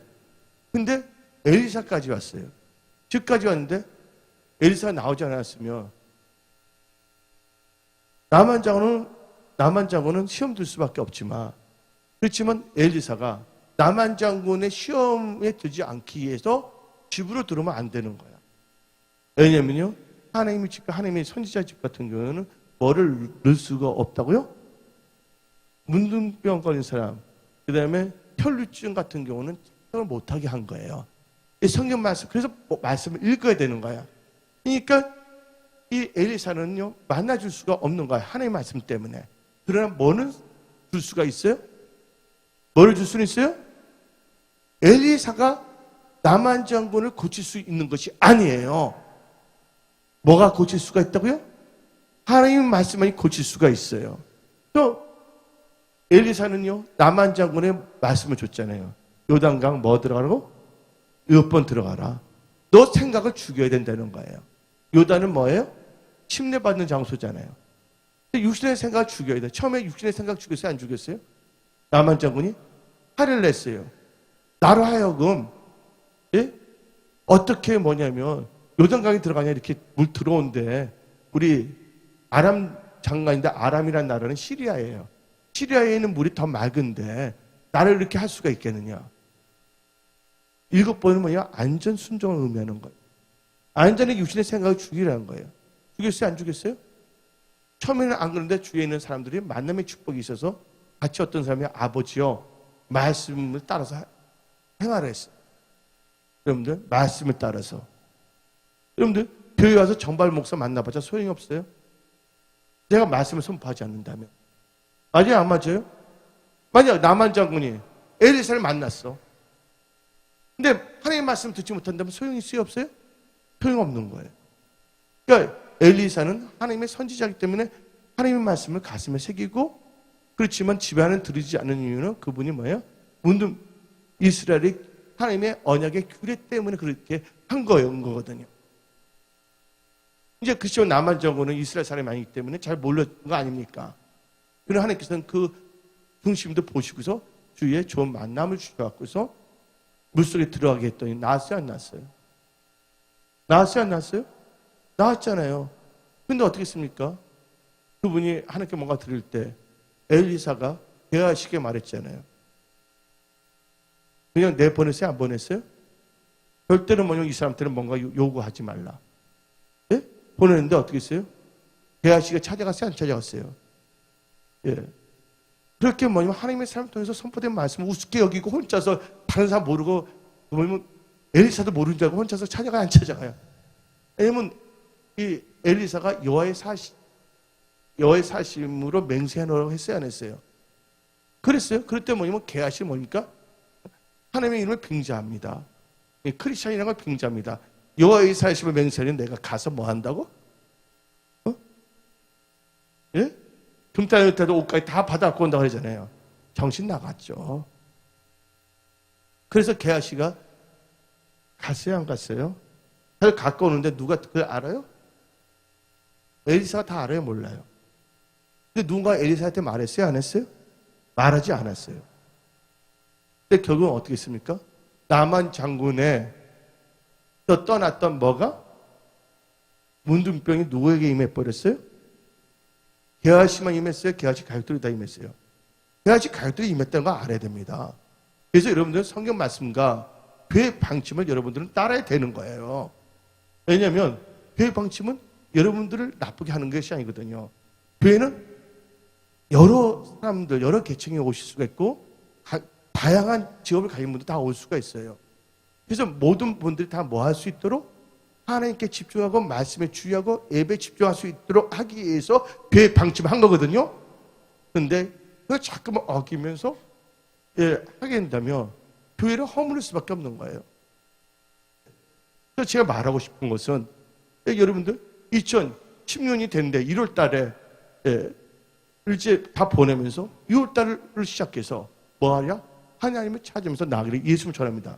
근데 엘리사까지 왔어요. 집까지 왔는데 엘리사가 나오지 않았으면 나만 장군은 시험 들 수밖에 없지만 그렇지만 엘리사가 나만 장군의 시험에 들지 않기 위해서 집으로 들어오면 안 되는 거야. 왜냐면요. 하나님의 집과 하나님의 선지자 집 같은 경우는 뭐를 넣을 수가 없다고요? 문둥병 걸린 사람, 그 다음에 혈루증 같은 경우는 성경을 못하게 한 거예요. 이 성경 말씀, 그래서 말씀을 읽어야 되는 거야. 그러니까 이 엘리사는요, 만나줄 수가 없는 거야. 하나님의 말씀 때문에. 그러나 뭐는 줄 수가 있어요? 뭐를 줄 수는 있어요? 엘리사가 나만 장군을 고칠 수 있는 것이 아니에요. 뭐가 고칠 수가 있다고요? 하나님의 말씀만이 고칠 수가 있어요. 또 엘리사는요, 나만 장군의 말씀을 줬잖아요. 요단강 뭐 들어가라고? 6번 들어가라. 너 생각을 죽여야 된다는 거예요. 요단은 뭐예요? 침례받는 장소잖아요. 육신의 생각을 죽여야 돼. 처음에 육신의 생각 죽였어요? 안 죽였어요? 나만 장군이 화를 냈어요. 나로 하여금 어떻게 뭐냐면 요단강에 들어가냐 이렇게 물 들어온데 우리 아람 장관인데 아람이라는 나라는 시리아예요. 시리아에 있는 물이 더 맑은데 나를 이렇게 할 수가 있겠느냐. 7번은 뭐냐? 안전 순종을 의미하는 거예요. 안전에 육신의 생각을 죽이라는 거예요. 죽였어요? 안 죽였어요? 처음에는 안 그런데 주위에 있는 사람들이 만남의 축복이 있어서 같이 어떤 사람이 아버지요 말씀을 따라서 행하라 했어요. 여러분들 말씀을 따라서 여러분들 교회 와서 정발 목사 만나봤자 소용이 없어요. 내가 말씀을 선포하지 않는다면 맞아요? 안 맞아요? 만약 나만 장군이 엘리사를 만났어. 근데 하나님의 말씀 듣지 못한다면 소용이 있어요? 없어요? 소용없는 거예요. 그러니까 엘리사는 하나님의 선지자이기 때문에 하나님의 말씀을 가슴에 새기고 그렇지만 집안은 들으지 않는 이유는 그분이 뭐예요? 문득 이스라엘이 하나님의 언약의 규례 때문에 그렇게 한 거거든요. 이제 그렇지만 나만 장군은 이스라엘 사람이 아니기 때문에 잘 몰랐던 거 아닙니까? 그러나 하나님께서는 그 중심도 보시고서 주위에 좋은 만남을 주셔갖고서 물속에 들어가게 했더니 나왔어요? 안 나왔어요? 나왔어요? 안 나왔어요? 나왔잖아요. 근데 어떻게 했습니까? 그분이 하나님께 뭔가 들을 때 엘리사가 대화하시게 말했잖아요. 그냥 내보냈어요? 안 보냈어요? 절대로 뭐냐 이 사람들은 뭔가 요구하지 말라. 예? 보냈는데 어떻게 했어요? 대화시가 찾아갔어요? 안 찾아갔어요? 예. 그렇게 뭐냐면 하나님의 사람 통해서 선포된 말씀을 우습게 여기고 혼자서 다른 사람 모르고 뭐냐면 엘리사도 모르는 줄 알고 혼자서 찾아가요? 안 찾아가요? 왜냐면 이 엘리사가 여호와의 사심으로 맹세하라고 했어요? 안 했어요? 그랬어요? 그럴 때 뭐냐면 게하시 뭡니까? 하나님의 이름을 빙자합니다. 크리스천이라는 건 빙자입니다. 여호와의 사십을 맹세하는 내가 가서 뭐 한다고? 예? 금단일 때도 옷까지 다 받아갖고 온다고 그러잖아요. 정신 나갔죠. 그래서 게하시가 갔어요, 안 갔어요? 그걸 갖고 오는데 누가 그걸 알아요? 엘리사가 다 알아요, 몰라요? 근데 누군가 엘리사한테 말했어요, 안 했어요? 말하지 않았어요. 근데 결국은 어떻게 했습니까? 나만 장군의 떠났던 뭐가? 문둥병이 누구에게 임해버렸어요? 게하시만 임했어요? 게하시 가족들이 다 임했어요? 게하시 가족들이 임했다는 거 알아야 됩니다. 그래서 여러분들은 성경 말씀과 교회 방침을 여러분들은 따라야 되는 거예요. 왜냐하면 교회 방침은 여러분들을 나쁘게 하는 것이 아니거든요. 교회는 여러 사람들, 여러 계층이 오실 수가 있고 다양한 직업을 가진 분들 다 올 수가 있어요. 그래서 모든 분들이 다 뭐 할 수 있도록 하나님께 집중하고 말씀에 주의하고 예배에 집중할 수 있도록 하기 위해서 교회 방침을 한 거거든요. 그런데 그걸 자꾸만 어기면서 하게 된다면 교회를 허물을 수밖에 없는 거예요. 그래서 제가 말하고 싶은 것은 여러분들 2016년이 됐는데 1월 달에 이제 다 보내면서 6월 달을 시작해서 뭐 하냐? 하나님을 찾으면서 나가기를 예수님을 전합니다.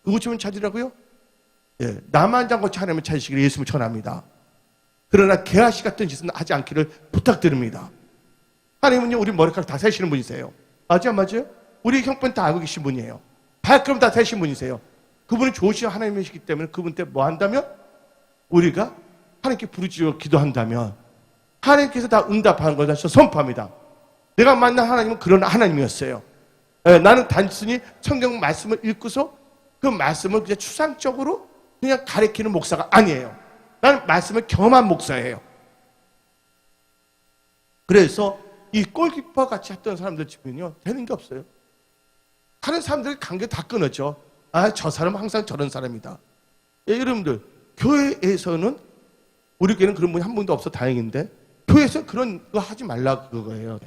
누구쯤은 찾으라고요? 나만 장고치 하나님을 찾으시기를 예수님을 전합니다. 그러나 게하시 같은 짓은 하지 않기를 부탁드립니다. 하나님은요, 우리 머리카락 다 세시는 분이세요. 맞아요, 맞아요? 우리 형편 다 알고 계신 분이에요. 발걸음 다 세신 분이세요. 그분이 좋으신 하나님이시기 때문에 그분 때 뭐 한다면? 우리가 하나님께 부르짖어 기도한다면 하나님께서 다 응답하는 것을 선포합니다. 내가 만난 하나님은 그런 하나님이었어요. 나는 단순히 성경 말씀을 읽고서 그 말씀을 그냥 추상적으로 그냥 가리키는 목사가 아니에요. 나는 말씀을 경험한 목사예요. 그래서 이 골키퍼 같이 했던 사람들 집은요, 되는 게 없어요. 하는 사람들의 관계 다 끊었죠. 저 사람은 항상 저런 사람이다. 여러분들, 교회에서는 우리 교회는 그런 분이 한 분도 없어 다행인데 교회에서 그런 거 하지 말라 그거예요.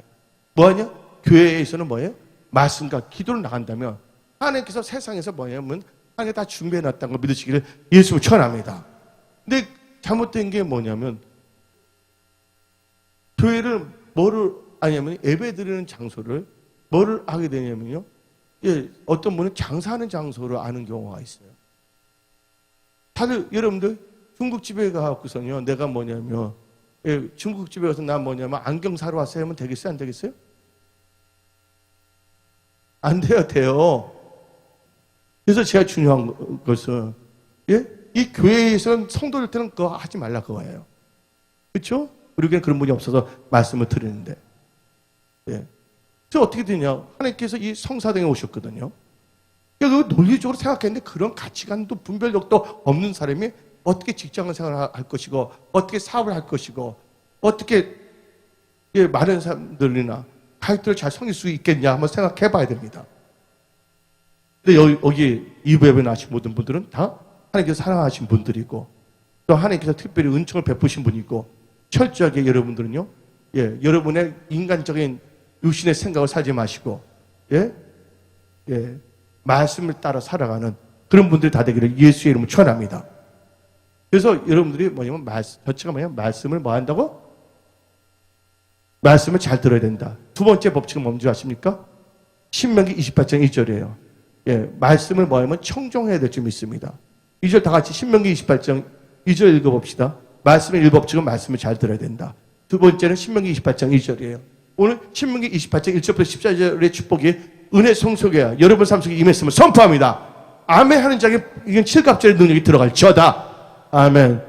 뭐하냐? 교회에서는 뭐예요? 말씀과 기도를 나간다면 하나님께서 세상에서 뭐냐면 하나님 다 준비해놨다는 걸 믿으시기를 예수님을 축원합니다. 근데 잘못된 게 뭐냐면 교회를 뭐를 아니냐면 예배 드리는 장소를 뭐를 하게 되냐면요. 어떤 분은 장사하는 장소로 아는 경우가 있어요. 다들 여러분들 중국집에 가고서는요, 내가 뭐냐면 중국집에 가서 나 뭐냐면 안경 사러 왔어요 하면 되겠어요? 안 되겠어요? 안 돼요, 돼요. 그래서 제가 중요한 것은 이 교회에서는 성도될 때는 그거 하지 말라 그거예요. 그렇죠? 우리에게는 그런 분이 없어서 말씀을 드리는데 그래서 어떻게 되냐? 하나님께서 이 성사동에 오셨거든요. 그러니까 그 논리적으로 생각했는데 그런 가치관도 분별력도 없는 사람이 어떻게 직장을 생활할 것이고 어떻게 사업을 할 것이고 어떻게 많은 사람들이나 가족들을 잘 섬길 수 있겠냐 한번 생각해 봐야 됩니다. 근데 여기 이부예배 나신 모든 분들은 다 하나님께서 사랑하신 분들이고 또 하나님께서 특별히 은총을 베푸신 분이고 철저하게 여러분들은요, 여러분의 인간적인 육신의 생각을 살지 마시고 말씀을 따라 살아가는 그런 분들이 다 되기를 예수의 이름으로 축원합니다. 그래서 여러분들이 뭐냐면 저체가 뭐냐면 말씀을 뭐 한다고? 말씀을 잘 들어야 된다. 두 번째 법칙은 뭔지 아십니까? 신명기 28장 1절이에요. 말씀을 뭐냐면 청종해야 될 줄 믿습니다. 2절 다 같이 신명기 28장 2절 읽어봅시다. 말씀의 1법칙은 말씀을 잘 들어야 된다. 두 번째는 신명기 28장 1절이에요. 오늘 신명기 28장 1절부터 14절의 축복이 은혜 성소가 여러분 삶 속에 임했음을 선포합니다. 아멘 하는 자에게 이건 칠갑절의 능력이 들어갈지어다. 아멘.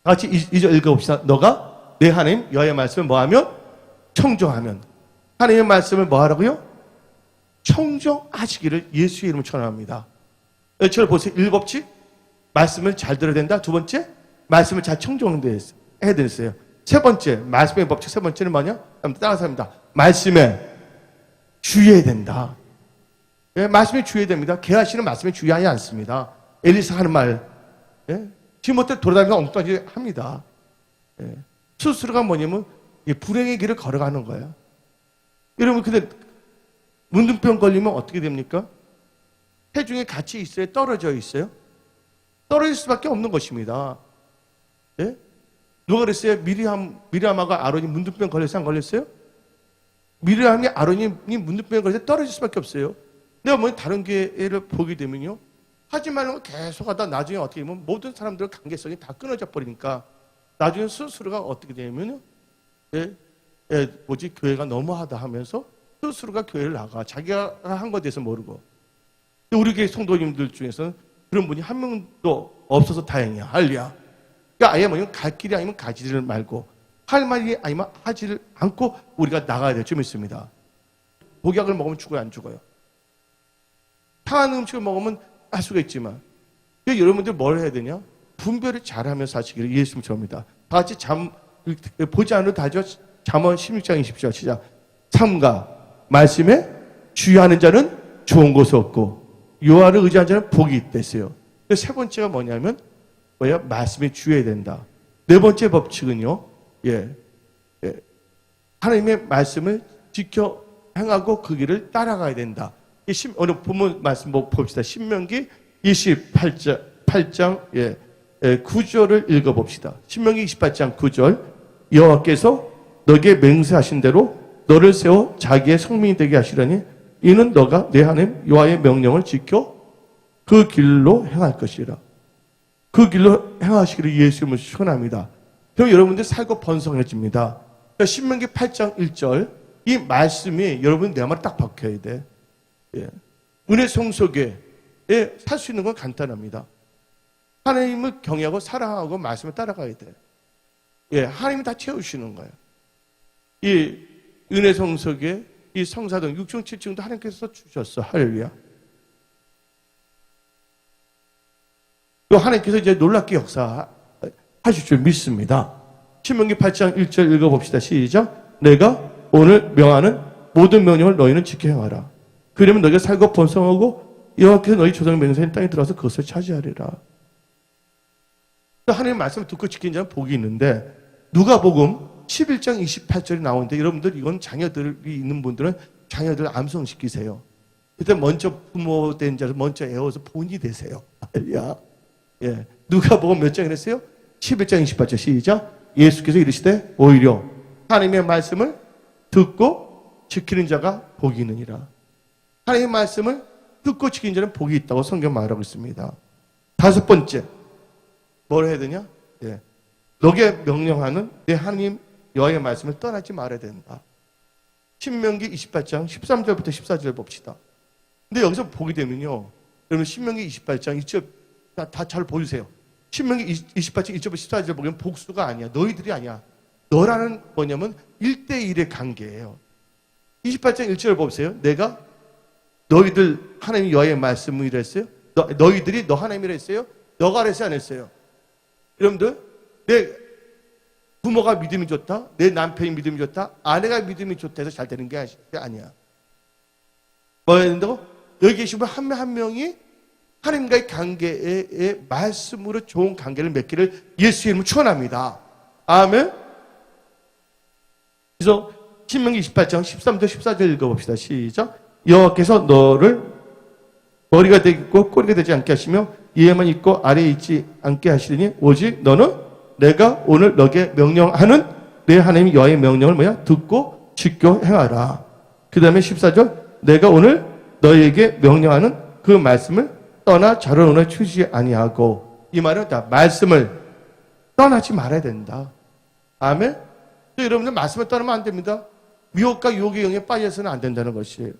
같이 2절 읽어봅시다. 너가 내 하나님 여호와의 말씀을 뭐하면? 청종하면. 하나님의 말씀을 뭐하라고요? 청종하시기를 예수의 이름으로 축원합니다. 저를 보세요. 1법칙 말씀을 잘 들어야 된다. 두 번째 말씀을 잘 청종해야 되겠어요. 세 번째 말씀의 법칙 세 번째는 뭐냐? 따라서 합니다. 말씀에 주의해야 된다. 말씀에 주의해야 됩니다. 게하시는 말씀에 주의하지 않습니다. 엘리사 하는 말 디모데 돌아다니면서 엉뚱하게 합니다. 스스로가 뭐냐면 불행의 길을 걸어가는 거예요. 여러분 근데 문둥병 걸리면 어떻게 됩니까? 체중이 같이 있어요? 떨어져 있어요? 떨어질 수밖에 없는 것입니다. 예? 누가 그랬어요? 미리암하고 아론이 문둥병 걸려서 안 걸렸어요? 미리암이 아론이 문둥병 걸려서 떨어질 수밖에 없어요. 내가 뭐 다른 교회를 보게 되면요, 하지 말는 거 계속 하다 나중에 어떻게 보면 모든 사람들의 관계성이 다 끊어져 버리니까 나중에 스스로가 어떻게 되면요, 교회가 너무하다 하면서 스스로가 교회를 나가. 자기가 한 것에 대해서 모르고. 우리 교회 성도님들 중에서는 그런 분이 한 명도 없어서 다행이야. 할렐루야. 그러니까 아예 뭐냐면 갈 길이 아니면 가지를 말고, 할 말이 아니면 하지를 않고 우리가 나가야 될 줄 믿습니다. 복약을 먹으면 죽어요, 안 죽어요? 상한 음식을 먹으면 할 수가 있지만, 여러분들 뭘 해야 되냐? 분별을 잘하면서 하시기를 예수님 접니다. 다 같이 보지 않아도 다죠. 잠언 16장 20절 시작. 삼가 말씀에 주의하는 자는 좋은 것이 없고 여호와를 의지하는 자는 복이 있댔어요. 세 번째가 뭐냐면 말씀에 주의해야 된다. 네 번째 법칙은요, 하나님의 말씀을 지켜 행하고 그 길을 따라가야 된다. 오늘 본문 말씀 봅시다. 신명기 28장 9절을 읽어봅시다. 신명기 28장 9절. 여호와께서 너에게 맹세하신 대로 너를 세워 자기의 성민이 되게 하시려니 이는 너가 내 하나님 여호와의 명령을 지켜 그 길로 행할 것이라. 그 길로 행하시기를 예수님을 축원합니다. 그럼 여러분들 살고 번성해집니다. 그러니까 신명기 8장 1절 이 말씀이 여러분 내 말에 딱 박혀야 돼. 은혜 성속에 살 수 있는 건 간단합니다. 하나님을 경외하고 사랑하고 말씀을 따라가야 돼. 하나님이 다 채우시는 거예요. 이 은혜 성속에 이 성사동 6층 7층도 하나님께서 주셨어. 할렐루야. 또 하나님께서 이제 놀랍게 역사하실 줄 믿습니다. 신명기 8장 1절 읽어봅시다. 시작. 내가 오늘 명하는 모든 명령을 너희는 지켜 행하라. 그러면 너희가 살고 번성하고 여호와께서 너희 조상 맹세한 땅에 들어가서 그것을 차지하리라. 하나님의 말씀을 듣고 지키는 자는 복이 있는데 누가복음 11장 28절이 나오는데 여러분들 이건 자녀들이 있는 분들은 자녀들 암송시키세요. 일단 먼저 부모 된 자를 먼저 애워서 본이 되세요. 누가복음 몇 장이 됐어요? 11장 28절 시작. 예수께서 이르시되 오히려 하나님의 말씀을 듣고 지키는 자가 복이 있느니라. 하나님의 말씀을 듣고 지키는 자는 복이 있다고 성경 말하고 있습니다. 다섯 번째 뭘 해야 되냐? 너게 명령하는 내 하나님 여호와의 말씀을 떠나지 말아야 된다. 신명기 28장 13절부터 14절 봅시다. 근데 여기서 보게 되면요, 여러분 신명기 28장 1절 다 잘 보여주세요. 신명기 28장 1절부터 14절 보면 복수가 아니야. 너희들이 아니야. 너라는 뭐냐면 1대1의 관계예요. 28장 1절 보세요. 내가 너희들 하나님 여호와의 말씀을 이랬어요? 너희들이 너 하나님이라 했어요? 너가 그랬어요? 안 했어요? 여러분들 내 부모가 믿음이 좋다, 내 남편이 믿음이 좋다, 아내가 믿음이 좋다 해서 잘 되는 게 아니야. 뭐 해야 된다고? 여기 계신 분 한 명 한 명이 하나님과의 관계의 말씀으로 좋은 관계를 맺기를 예수 이름으로 축원합니다. 아멘. 그래서 신명기 28장 13절 14절 읽어봅시다. 시작. 여호와께서 너를 머리가 되고 꼬리가 되지 않게 하시며 위에만 있고 아래에 있지 않게 하시리니 오직 너는 내가 오늘 너에게 명령하는 내 하나님 여호와의 명령을 듣고 지켜 행하라. 그 다음에 14절 내가 오늘 너에게 명령하는 그 말씀을 떠나 자로론에 취지 아니하고. 이 말은 다 말씀을 떠나지 말아야 된다. 아멘. 여러분들 말씀을 떠나면 안 됩니다. 미혹과 유혹의 영에 빠져서는 안 된다는 것이에요.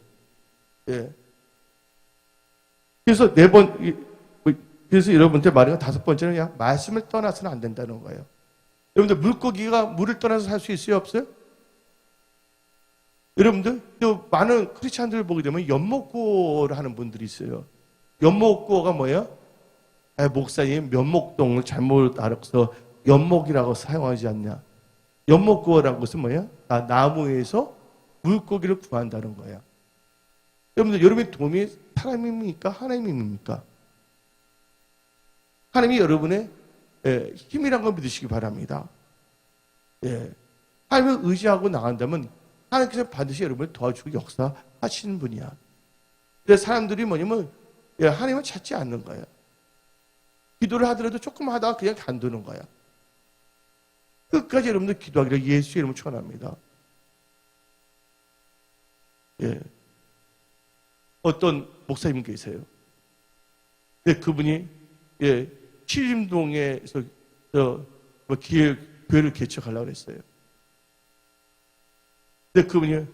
그래서 그래서 여러분들 말은 다섯 번째는 그냥 말씀을 떠나서는 안 된다는 거예요. 여러분들 물고기가 물을 떠나서 살 수 있어요? 없어요? 여러분들 또 많은 크리스찬들을 보게 되면 연못구어를 하는 분들이 있어요. 연못구어가 뭐예요? 목사님 면목동을 잘못 알아서 연목이라고 사용하지 않냐. 연못구어라는 것은 뭐예요? 나무에서 물고기를 구한다는 거예요. 여러분들 여러분의 도움이 사람입니까? 하나님입니까? 하나님이 여러분의 힘이란 걸 믿으시기 바랍니다. 하나님을 의지하고 나간다면 하나님께서 반드시 여러분을 도와주고 역사하시는 분이야. 그래서 사람들이 뭐냐면 예, 하나님을 찾지 않는 거예요. 기도를 하더라도 조금 하다가 그냥 간두는 거야. 끝까지 여러분들 기도하기를 예수의 이름으로 축원합니다. 예. 어떤 목사님 계세요. 예, 그분이 예, 신림동에서 교회를 개척하려고 했어요. 근데 그분이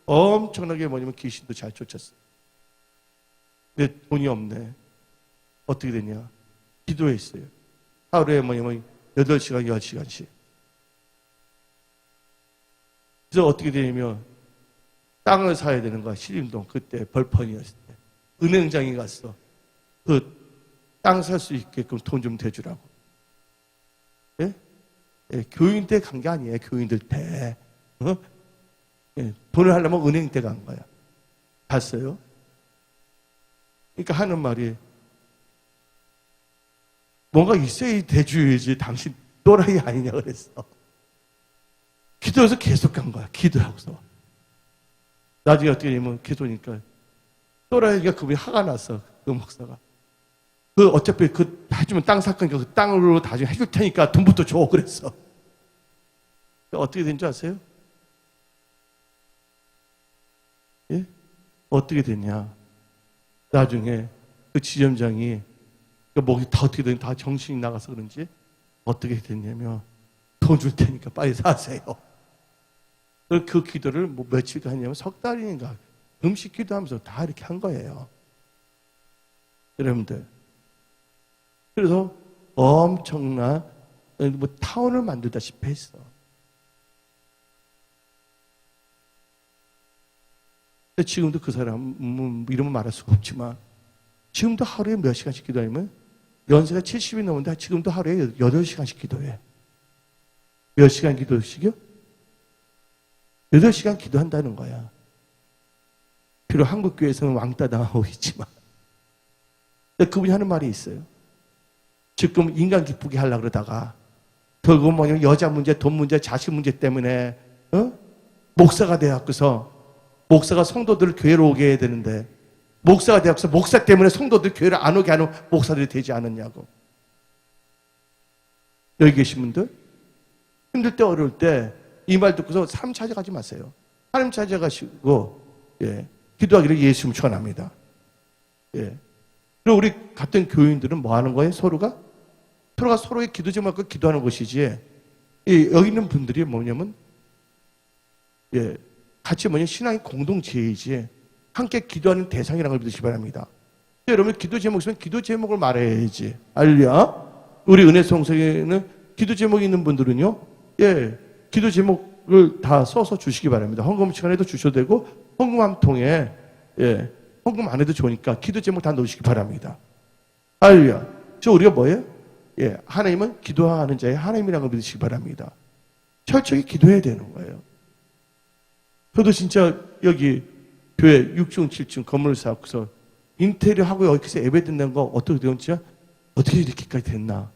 엄청나게 뭐냐면 귀신도 잘 쫓았어요. 근데 돈이 없네. 어떻게 되냐? 기도했어요. 하루에 뭐냐면 8시간, 10시간씩. 그래서 어떻게 되냐면 땅을 사야 되는 거야. 신림동 그때 벌펀이었을 때. 은행장에 갔어. 그 땅 살 수 있게끔 돈 좀 대주라고. 예? 예, 교인 때 간 게 아니에요. 교인들 때. 어? 예, 돈을 하려면 은행 때 간 거야. 갔어요. 그러니까 하는 말이 뭔가 있어야 대주야지. 당신 또라이 아니냐 그랬어. 기도해서 계속 간 거야. 기도하고서. 나중에 어떻게 되냐면 기도니까 또라이가 그분이 화가 났어. 그 목사가. 그 어차피 그 해주면 땅 살 거니까 그 땅으로 나중에 해줄 테니까 돈부터 줘 그랬어. 어떻게 된 줄 아세요? 예? 어떻게 됐냐? 나중에 그 지점장이 그 목이 다 어떻게 되냐? 다 정신이 나가서 그런지 어떻게 됐냐면 돈 줄 테니까 빨리 사세요. 그 기도를 뭐 며칠간 했냐면 석 달인가 음식 기도하면서 다 이렇게 한 거예요. 여러분들. 그래서 엄청난 뭐 타운을 만들다시피 했어. 근데 지금도 그 사람 이름은 말할 수가 없지만 지금도 하루에 몇 시간씩 기도하면 연세가 70이 넘는데 지금도 하루에 8시간씩 기도해. 몇 시간 기도씩이요? 8시간 기도한다는 거야. 비록 한국교회에서는 왕따 당하고 있지만. 근데 그분이 하는 말이 있어요. 지금 인간 기쁘게 하려고 그러다가 결국 뭐냐면 여자 문제, 돈 문제, 자식 문제 때문에 목사가 되었고서 목사가 성도들을 교회로 오게 해야 되는데 목사가 되어서 목사 때문에 성도들 교회를 안 오게 하는 목사들이 되지 않았냐고. 여기 계신 분들 힘들 때 어려울 때 이 말 듣고서 사람 찾아가지 마세요. 하나님 찾아가시고 예, 기도하기를 예수님 축원합니다. 예. 그리고 우리 같은 교인들은 뭐 하는 거예요? 서로가 서로의 기도 제목을 기도하는 것이지. 예, 여기 있는 분들이 뭐냐면 예, 같이 신앙의 공동체이지 함께 기도하는 대상이라는 걸 믿으시기 바랍니다. 여러분 기도 제목 있으면 기도 제목을 말해야지. 알려? 우리 은혜송성에는 기도 제목이 있는 분들은요. 예, 기도 제목을 다 써서 주시기 바랍니다. 헌금 시간에도 주셔도 되고 헌금 한 통에 예, 헌금 안 해도 좋으니까 기도 제목 다 넣으시기 바랍니다. 할렐루야. 저 우리가 뭐예요? 예, 하나님은 기도하는 자의 하나님이라는 걸 믿으시기 바랍니다. 철저히 기도해야 되는 거예요. 저도 진짜 여기 교회 6층, 7층 건물을 쌓고서 인테리어 하고 여기서 예배 듣는 거 어떻게 되었지? 어떻게 이렇게까지 됐나?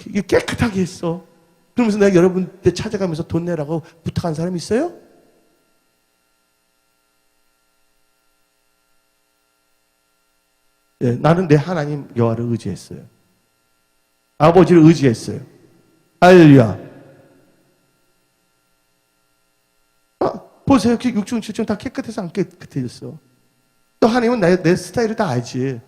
이게 깨끗하게 했어. 그러면서 내가 여러분들 찾아가면서 돈 내라고 부탁한 사람 있어요? 예, 나는 내 하나님 여호와를 의지했어요. 아버지를 의지했어요. 할렐루야. 보세요. 6층, 7층 다 깨끗해서 안 깨끗해졌어. 또 하나님은 내 스타일을 다 알지.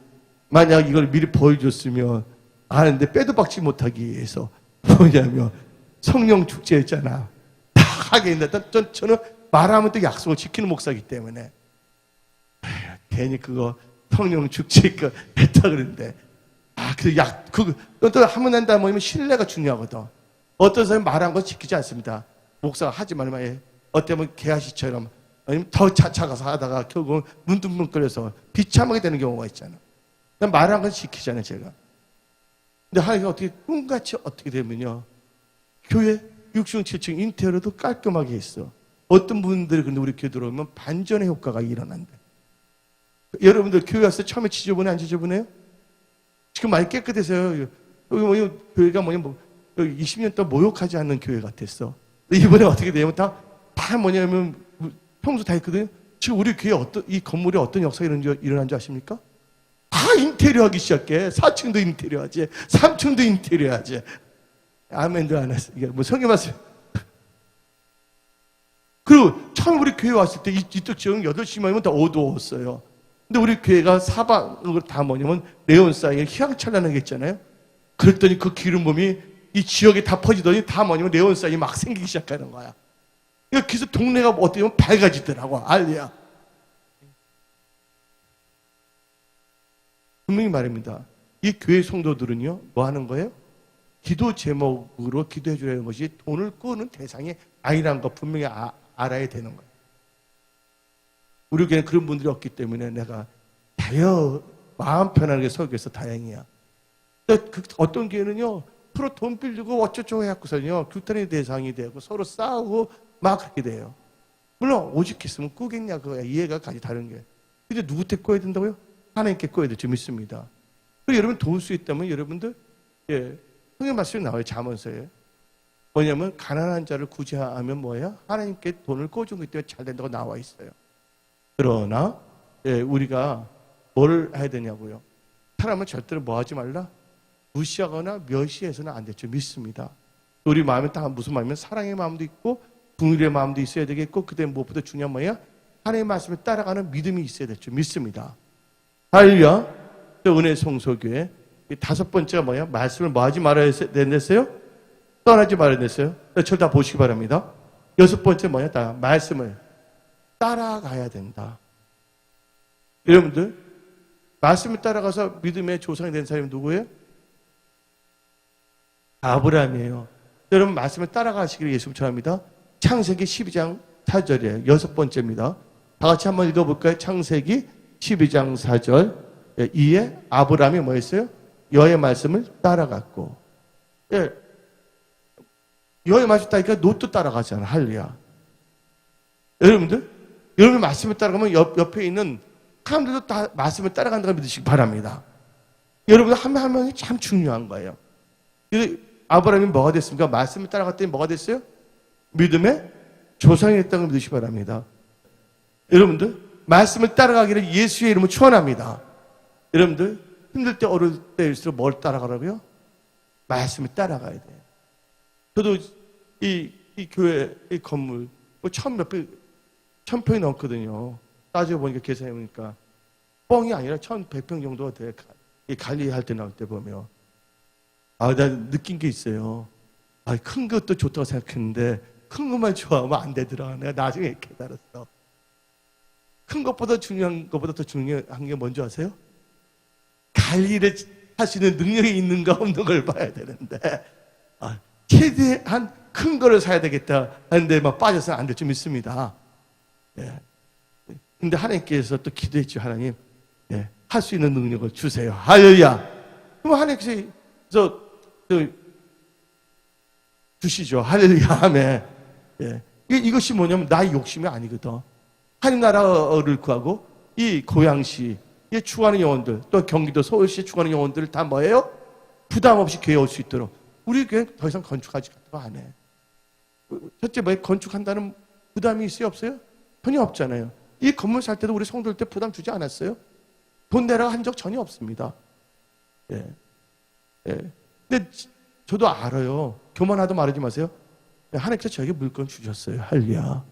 만약 이걸 미리 보여줬으면 아는데 빼도 박지 못하기 위해서 뭐냐면 성령 축제였잖아. 다 하게 했는데 저는 말하면 또 약속을 지키는 목사이기 때문에 괜히 그거 성령 축제 했다 그러는데 또 하면 난다 뭐냐면 신뢰가 중요하거든. 어떤 사람이 말한 거 지키지 않습니다. 목사가 하지 말면 어때면 개아시처럼 아니면 더 차가서 하다가 결국은 문득문득거려서 비참하게 되는 경우가 있잖아. 말한 건 지키잖아요, 제가. 근데 하나님이 어떻게 꿈같이 어떻게 되면요, 교회 6층, 7층 인테리어도 깔끔하게 했어. 어떤 분들이 근데 우리 교회 들어오면 반전의 효과가 일어난대. 여러분들 교회 왔을 때 처음에 지저분해 안 지저분해요? 지금 많이 깨끗해서요. 여기 교회가 20년 동안 모욕하지 않는 교회 같았어. 근데 이번에 어떻게 되냐면 다 뭐냐면 평소 다 했거든요. 지금 우리 교회 이 건물에 어떤 역사가 일어난 줄 아십니까? 다 인테리어 하기 시작해. 4층도 인테리어 하지. 3층도 인테리어 하지. 아멘도 안 했어. 이게 뭐 성경 말씀. 그리고 처음 우리 교회 왔을 때 이쪽 지역은 8시만 다 어두웠어요. 근데 우리 교회가 사방으로 다 뭐냐면 네온 사이에 휘황찬란하게 했잖아요. 그랬더니 그 기름 붐이 이 지역에 다 퍼지더니 다 뭐냐면 네온 사이에 막 생기기 시작하는 거야. 그래서 동네가 어떻게 보면 밝아지더라고. 알리야. 분명히 말입니다. 이 교회 성도들은요, 뭐 하는 거예요? 기도 제목으로 기도해 주라는 것이 돈을 꾸는 대상이 아니라는 거 분명히 알아야 되는 거예요. 우리 교회는 그런 분들이 없기 때문에 내가 마음 편하게 설교해서 다행이야. 어떤 교회는요, 서로 돈 빌리고 어쩌고 해갖고서는요, 규탄의 대상이 되고 서로 싸우고 막 그렇게 돼요. 물론 오직했으면 꾸겠냐 그거야. 이해가 가지 다른 게. 근데 누구한테 꿔야 된다고요? 하나님께 꿔야 되죠. 믿습니다. 그리고 여러분 도울 수 있다면 여러분들 성경 말씀이 나와요. 잠언서에. 뭐냐면 가난한 자를 구제하면 뭐예요? 하나님께 돈을 꿔준 것 때문에 잘 된다고 나와 있어요. 그러나 우리가 뭘 해야 되냐고요? 사람은 절대로 뭐 하지 말라? 무시하거나 멸시해서는 안 되죠. 믿습니다. 우리 마음에 딱 무슨 마음이면 사랑의 마음도 있고 긍휼의 마음도 있어야 되겠고 그다음에 무엇보다 중요한 뭐야? 하나님의 말씀을 따라가는 믿음이 있어야 되죠. 믿습니다. 할렐루야. 은혜 성소교회 5번째가 뭐야? 말씀을 뭐 하지 말아야 됐어요? 떠나지 말아야 됐어요. 저를 다 보시기 바랍니다. 6번째 뭐야? 말씀을 따라가야 된다. 여러분들 말씀을 따라가서 믿음의 조상이 된 사람이 누구예요? 아브라함이에요. 여러분 말씀을 따라가시기를 예수님 축원합니다. 창세기 12장 4절이에요. 6번째입니다. 다 같이 한번 읽어볼까요? 창세기 12장 4절. 이에 아브라함이 뭐 했어요? 여호와의 말씀을 따라갔고. 여호와의 말씀 따니까 롯도 따라가잖아. 할렐루야. 여러분 말씀을 따라가면 옆에 있는 사람들도 다 말씀을 따라간다고 믿으시기 바랍니다. 여러분 한 명이 참 중요한 거예요. 아브라함이 뭐가 됐습니까? 말씀을 따라갔더니 뭐가 됐어요? 믿음의 조상이 됐다고 믿으시기 바랍니다. 여러분들 말씀을 따라가기를 예수의 이름으로 축원합니다. 여러분들 힘들 때 어려울 때일수록 뭘 따라가라고요? 말씀을 따라가야 돼요. 저도 이 교회 이 건물 뭐 1,100평이 넘거든요. 따지고 보니까 계산해 보니까 뻥이 아니라 1,100평 정도가 돼. 관리할 때 나올 때 보면 나 느낀 게 있어요. 큰 것도 좋다고 생각했는데 큰 것만 좋아하면 안 되더라. 내가 나중에 깨달았어. 큰 것보다 중요한 것보다 더 중요한 게 뭔지 아세요? 관리를 할 수 있는 능력이 있는가 없는 걸 봐야 되는데 최대한 큰 거를 사야 되겠다 하는데 막 빠져서는 안 될 줄 믿습니다. 근데 하나님께서 또 기도했죠. 하나님 할 수 있는 능력을 주세요. 할렐루야. 그럼 하나님께서 주시죠. 할렐루야. 아멘. 이것이 뭐냐면 나의 욕심이 아니거든. 하나님 나라를 구하고 이 고양시 추구하는 영혼들 또 경기도 서울시에 추구하는 영혼들을 다 뭐예요? 부담 없이 교회에 올 수 있도록 우리 교회는 더 이상 건축하지 안 해. 첫째 건축한다는 부담이 있어요? 없어요? 전혀 없잖아요. 이 건물 살 때도 우리 성도들 때 부담 주지 않았어요? 돈 내라고 한 적 전혀 없습니다. 근데 저도 알아요. 교만하도 말하지 마세요. 하나님께서 저에게 물건 주셨어요. 할렐루야.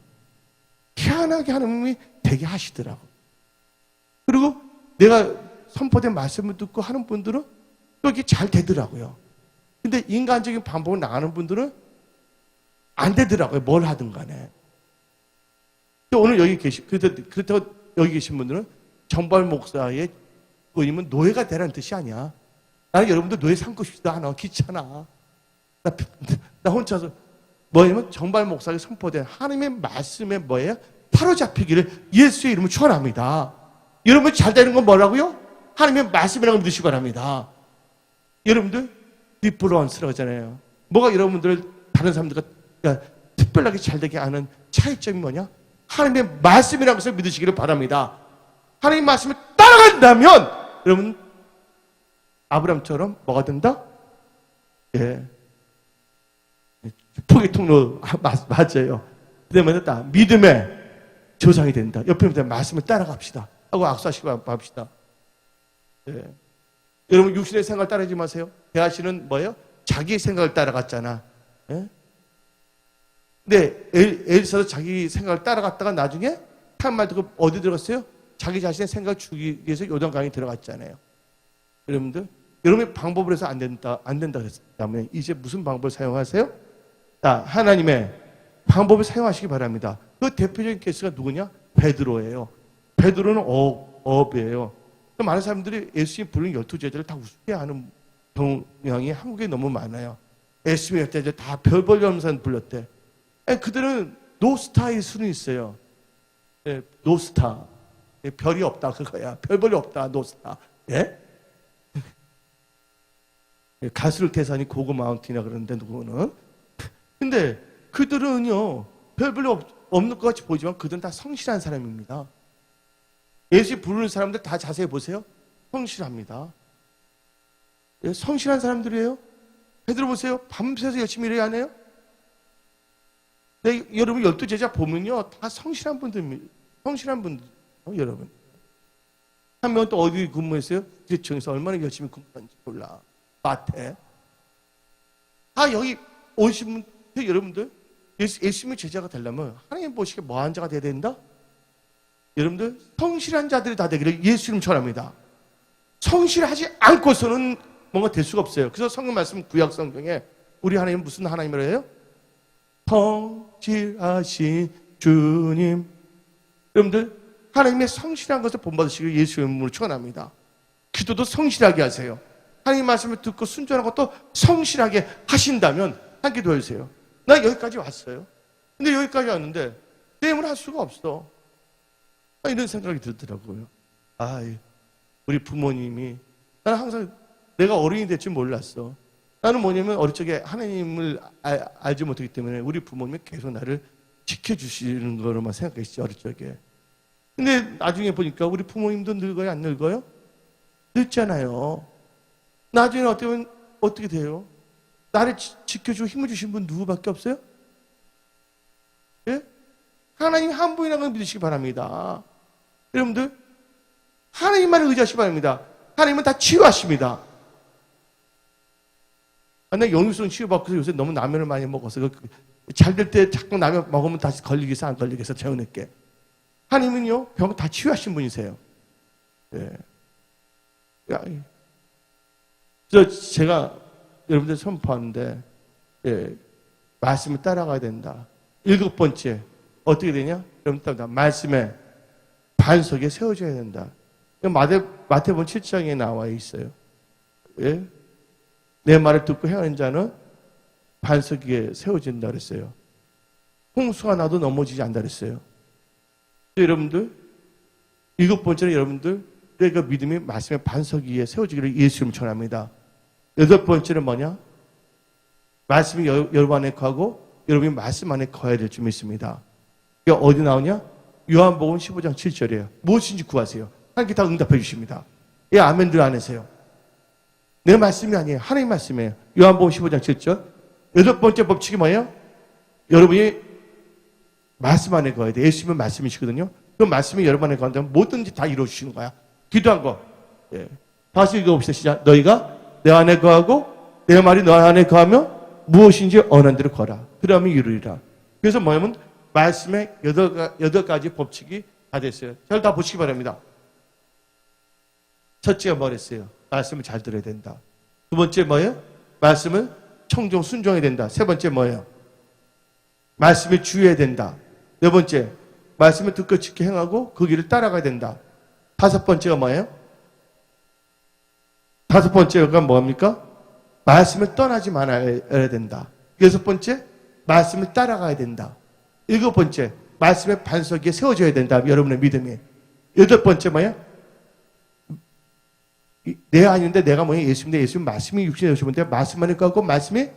희한하게 하나님이 되게 하시더라고. 그리고 내가 선포된 말씀을 듣고 하는 분들은 또 이게 잘 되더라고요. 근데 인간적인 방법으로 나가는 분들은 안 되더라고요. 뭘 하든 간에. 오늘 여기 그렇다고 여기 계신 분들은 정발 목사의 의미는 노예가 되라는 뜻이 아니야. 나는 여러분들 노예 삼고 싶지도 않아. 귀찮아. 나 혼자서 뭐냐면 정발 목사에게 선포된 하나님의 말씀에 뭐예요? 사로잡히기를 예수의 이름으로 축원합니다. 여러분 잘 되는 건 뭐라고요? 하나님의 말씀이라고 믿으시기 바랍니다. 여러분들 디플루언스라고 하잖아요. 뭐가 여러분들 다른 사람들과 특별하게 잘 되게 하는 차이점이 뭐냐? 하나님의 말씀이라고 해서 믿으시기를 바랍니다. 하나님의 말씀을 따라간다면 여러분 아브라함처럼 뭐가 된다? 축복의 통로 맞아요. 그다음에 믿음의 조상이 된다. 옆에 분들 말씀을 따라갑시다 하고 악수하시고 합시다. 예. 여러분 육신의 생각을 따르지 마세요. 대하 씨는 뭐예요? 자기 생각을 따라갔잖아. 예? 근데 엘사도 자기 생각을 따라갔다가 나중에 한 말 듣고 어디 들어갔어요? 자기 자신의 생각을 주기 위해서 요단강에 들어갔잖아요. 여러분들, 여러분이 방법을 해서 안 된다 그랬다면 이제 무슨 방법을 사용하세요? 자, 하나님의 방법을 사용하시기 바랍니다. 그 대표적인 케이스가 누구냐? 베드로예요. 베드로는 어업이에요. 많은 사람들이 예수님 부르는 12제자를 다 우습게 하는 경향이 한국에 너무 많아요. 예수님 12제자 다 별 벌려면서 불렸대. 그들은 노스타일 수는 있어요. 노스타. 별이 없다 그거야. 별 볼일 없다 노스타. 예? 가스를 계산이 고고 마운틴이라 그러는데 누구는. 근데 그들은요 별 볼일 없는 것 같이 보이지만 그들은 다 성실한 사람입니다. 예수 부르는 사람들 다 자세히 보세요. 성실합니다. 예, 성실한 사람들이에요. 베드로 보세요. 밤새서 열심히 일해야 하네요. 네, 여러분 12제자 보면요 다 성실한 분들입니다. 성실한 분들. 여러분 한 명은 또 어디 근무했어요? 지청에서 얼마나 열심히 근무하는지 몰라. 마태. 여기 오신 분 여러분들 예수님의 제자가 되려면 하나님 보시기에 뭐한 자가 돼야 된다? 여러분들 성실한 자들이 다 되기를 예수님 전합니다. 성실하지 않고서는 뭔가 될 수가 없어요. 그래서 성경 말씀 구약 성경에 우리 하나님은 무슨 하나님이라 해요? 성실하신 주님. 여러분들 하나님의 성실한 것을 본받으시기를 예수의 이름으로 축원합니다. 기도도 성실하게 하세요. 하나님 말씀을 듣고 순종하고 또 성실하게 하신다면 한 기도 해주세요. 나 여기까지 왔어요. 근데 여기까지 왔는데 내 힘을 할 수가 없어. 이런 생각이 들더라고요. 우리 부모님이 나는 항상 내가 어른이 될 줄 몰랐어. 나는 뭐냐면 어릴 적에 하나님을 알지 못하기 때문에 우리 부모님이 계속 나를 지켜주시는 거로만 생각했지 어릴 적에. 근데 나중에 보니까 우리 부모님도 늙어요? 안 늙어요? 늙잖아요. 나중에 어떻게 돼요? 나를 지켜주고 힘을 주신 분 누구밖에 없어요? 예? 하나님 한 분이라는 걸 믿으시기 바랍니다. 여러분들 하나님만을 의지하시기 바랍니다. 하나님은 다 치유하십니다. 나 영유성 치유받고서 요새 너무 라면을 많이 먹어서 잘 될 때 자꾸 라면 먹으면 다시 걸리겠어 안 걸리겠어 재훈에게. 하나님은요 병 다 치유하신 분이세요. 예. 그래서 제가 여러분들 선포하는데 말씀을 따라가야 된다. 7번째 어떻게 되냐? 여러분들 말씀에 반석에 세워져야 된다. 마태복음 7장에 나와 있어요. 예? 내 말을 듣고 행하는 자는 반석 위에 세워진다 그랬어요. 홍수가 나도 넘어지지 않는다 그랬어요. 여러분들 7번째는 여러분들 그 믿음이 말씀의 반석 위에 세워지기를 예수 이름으로 전합니다. 8번째는 뭐냐? 말씀이 여러분 안에 거하고 여러분이 말씀 안에 거해야 될 줄 믿습니다. 이게 어디 나오냐? 요한복음 15장 7절이에요. 무엇인지 구하세요. 하나님께 다 응답해 주십니다. 예, 아멘들 안 하세요. 내 말씀이 아니에요. 하나님 말씀이에요. 요한복음 15장 7절. 8번째 법칙이 뭐예요? 여러분이 말씀 안에 거해야 돼. 예수님은 말씀이시거든요. 그 말씀이 여러분 안에 거한다면 뭐든지 다 이루어주시는 거야. 기도한 거. 예. 다시 읽어봅시다. 시작. 너희가 내 안에 거하고 내 말이 너 안에 거하며 무엇인지 언한 대로 거라. 그러면 이루리라. 그래서 뭐냐면 말씀의 8가지 법칙이 다 됐어요. 잘 다 보시기 바랍니다. 첫째가 뭐랬어요? 말씀을 잘 들어야 된다. 두 번째 뭐예요? 말씀을 청종 순종해야 된다. 세 번째 뭐예요? 말씀을 주의해야 된다. 네 번째 말씀을 듣고 지켜 행하고 그 길을 따라가야 된다. 다섯 번째가 뭐예요? 다섯 번째가 뭐합니까? 말씀을 떠나지 말아야 된다. 여섯 번째 말씀을 따라가야 된다. 일곱 번째 말씀의 반석 위에 세워져야 된다. 여러분의 믿음이. 여덟 번째 뭐예요? 내가 아닌데 내가 뭐예요? 예수님인데 예수님 말씀이 육신에 오시는데 말씀 안에 거하고 말씀이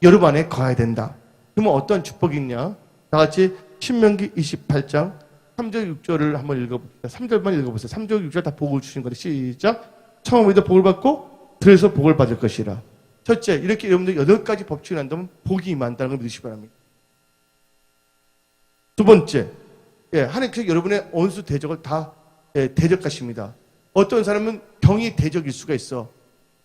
여러분 안에 거해야 된다. 그러면 어떤 축복이 있냐? 다 같이 신명기 28장 3절 6절을 한번 읽어봅시다. 3절만 읽어보세요. 3절 6절 다 복을 주신 거예요. 시작. 처음에도 복을 받고 들에서 복을 받을 것이라. 첫째, 이렇게 여러분들 8가지 법칙을 한다면 복이 임한다는 걸 믿으시기 바랍니다. 두 번째, 하나님께서 여러분의 온수 대적을 다 대적하십니다. 어떤 사람은 병이 대적일 수가 있어.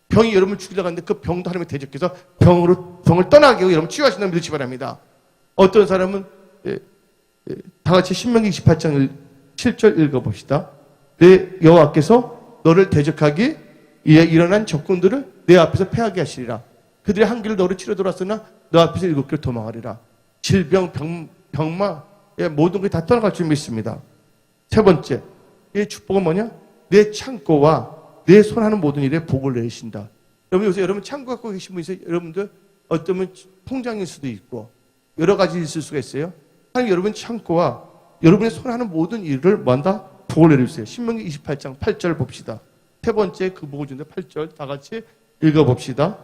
병이 여러분을 죽이려고 하는데 그 병도 하나님의 대적해서 병을 떠나게 하고 여러분 치유하신다는 믿으시기 바랍니다. 어떤 사람은 다 같이 신명기 28장 7절 읽어봅시다. 내 여호와께서 너를 대적하기 위해 일어난 적군들을 내 앞에서 패하게 하시리라. 그들이 한 길을 너를 치러 돌았으나 너 앞에서 7길 도망하리라. 질병, 병마 모든 것이 다 떠나갈 줄 믿습니다. 세 번째, 이 축복은 뭐냐? 내 창고와 내 손하는 모든 일에 복을 내신다. 여러분 요새 여러분 창고 갖고 계신 분 있어요? 여러분들 어쩌면 통장일 수도 있고 여러 가지 있을 수가 있어요. 하나님 여러분 창고와 여러분의 손하는 모든 일을 뭐한다? 복을 내려주세요. 신명기 28장 8절 봅시다. 세 번째 그 복을 주는데 8절 다 같이 읽어봅시다.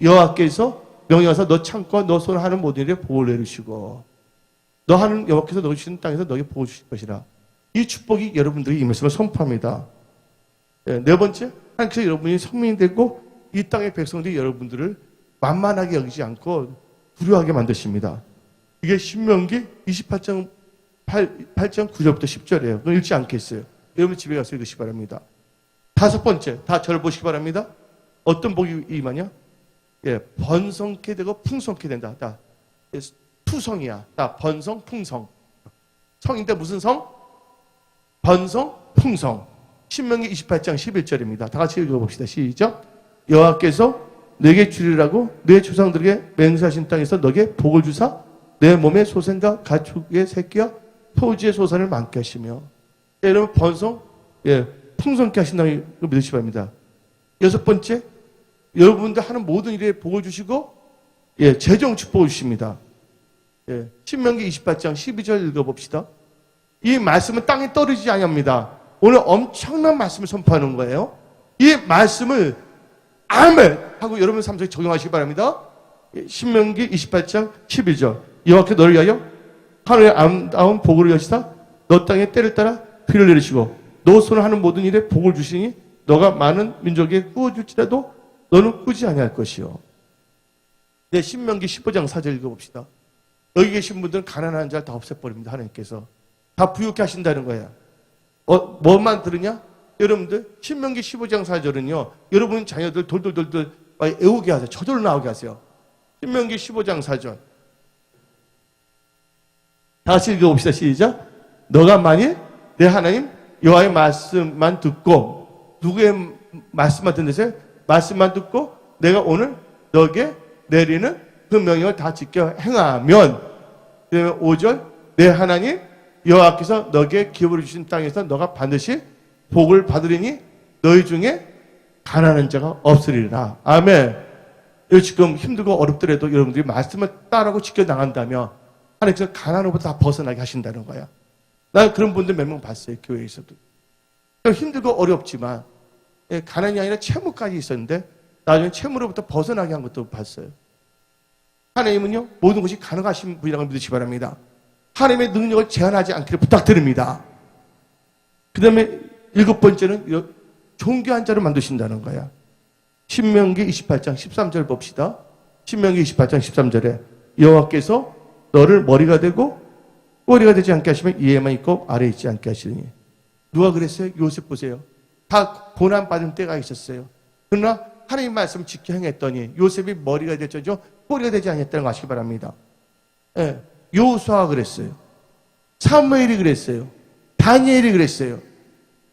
여호와께서 명령하사 너 창고와 너 손하는 모든 일에 복을 내리시고 너 하는 여호와께서 너희 주신 땅에서 너에게 복을 주실 것이라. 이 축복이 여러분들이 이 말씀을 선포합니다. 네 번째, 하나님께서 여러분이 성민이 되고 이 땅의 백성들이 여러분들을 만만하게 여기지 않고 두려워하게 만드십니다. 이게 신명기 28장 8장 9절부터 10절이에요. 그걸 읽지 않겠어요. 여러분 집에 가서 읽으시기 바랍니다. 다섯 번째, 다 저를 보시기 바랍니다. 어떤 복이 임하냐? 번성케 되고 풍성케 된다. 투성이야. 번성, 풍성. 성인데 무슨 성? 번성, 풍성. 신명기 28장 11절입니다. 다 같이 읽어봅시다. 시작. 여호와께서 내게 주리라고 내 조상들에게 맹세하신 땅에서 너에게 복을 주사 내 몸의 소생과 가축의 새끼와 토지의 소산을 많게 하시며. 여러분 번성, 풍성케 하신다는 걸 믿으시기 바랍니다. 여섯 번째, 여러분들 하는 모든 일에 복을 주시고 재정 축복을 주십니다. 신명기 28장 12절 읽어봅시다. 이 말씀은 땅에 떨어지지 아니합니다. 오늘 엄청난 말씀을 선포하는 거예요. 이 말씀을 아멘 하고 여러분 삶 속에 적용하시기 바랍니다. 신명기 28장 11절 여호와께서 너를 위하여 하늘의 아름다운 복을 여시사 너 땅에 때를 따라 비를 내리시고 너 손을 하는 모든 일에 복을 주시니 너가 많은 민족에게 꾸어줄지라도 너는 꾸지 아니할 것이요. 신명기 15장 4절 읽어봅시다. 여기 계신 분들은 가난한 자를 다 없애버립니다. 하나님께서 다 부유케 하신다는 거야. 뭐만 들으냐? 여러분들 신명기 15장 4절은요. 여러분 자녀들 돌돌돌돌 애우게 하세요. 저절로 나오게 하세요. 신명기 15장 4절 다시 읽어봅시다. 시작. 너가 만일 내 하나님 여호와의 말씀만 듣고 누구의 말씀만 듣는데요? 말씀만 듣고 내가 오늘 너에게 내리는 그 명령을 다 지켜 행하면 그다음에 5절 내 하나님 여호와께서 너에게 기업을 주신 땅에서 너가 반드시 복을 받으리니 너희 중에 가난한 자가 없으리라. 아멘. 지금 힘들고 어렵더라도 여러분들이 말씀을 따르고 지켜나간다면 하나님께서 가난으로부터 다 벗어나게 하신다는 거야. 난 그런 분들 몇 명 봤어요. 교회에서도. 힘들고 어렵지만 가난이 아니라 채무까지 있었는데 나중에 채무로부터 벗어나게 한 것도 봤어요. 하나님은요 모든 것이 가능하신 분이라고 믿으시기 바랍니다. 하나님의 능력을 제한하지 않기를 부탁드립니다. 그 다음에 일곱 번째는 존귀한 자를 만드신다는 거야. 신명기 28장 13절 봅시다. 신명기 28장 13절에 여호와께서 너를 머리가 되고 꼬리가 되지 않게 하시면 위에만 있고 아래에 있지 않게 하시니. 누가 그랬어요? 요셉 보세요. 다 고난받은 때가 있었어요. 그러나 하나님 말씀 지켜 행했더니 요셉이 머리가 됐죠. 꼬리가 되지 않았다는 거 아시기 바랍니다. 여호수아가 그랬어요. 사무엘이 그랬어요. 다니엘이 그랬어요.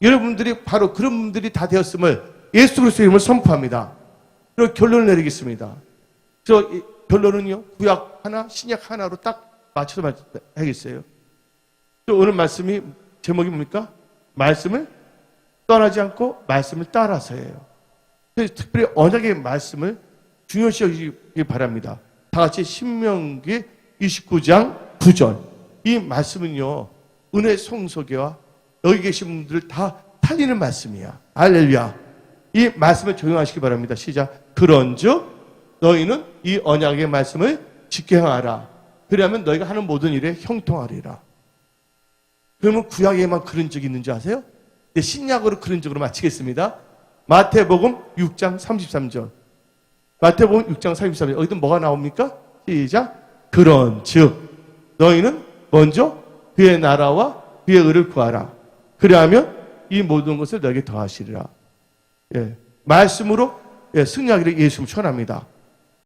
여러분들이 바로 그런 분들이 다 되었음을 예수 그리스도의 이름을 선포합니다. 그리고 결론을 내리겠습니다. 저 결론은요. 구약 하나, 신약 하나로 딱 맞춰서 하겠어요. 또 오늘 말씀이 제목이 뭡니까? 말씀을 떠나지 않고 말씀을 따라서예요. 그래서 특별히 언약의 말씀을 중요시 여기기 바랍니다. 다 같이 신명기 29장 9절. 이 말씀은요. 은혜 성소개와 여기 계신 분들 다 살리는 말씀이야. 할렐루야. 이 말씀을 적용하시기 바랍니다. 시작. 그런즉 너희는 이 언약의 말씀을 지켜 행하라. 그러면 너희가 하는 모든 일에 형통하리라. 그러면 구약에만 그런 적이 있는지 아세요? 네, 신약으로 그런 적으로 마치겠습니다. 마태복음 6장 33절. 마태복음 6장 33절. 여기도 뭐가 나옵니까? 시작. 그런즉 너희는 먼저 그의 나라와 그의 의를 구하라. 그리하면 이 모든 것을 너에게 더하시리라. 예, 말씀으로 승리하기를 예수님 축원합니다.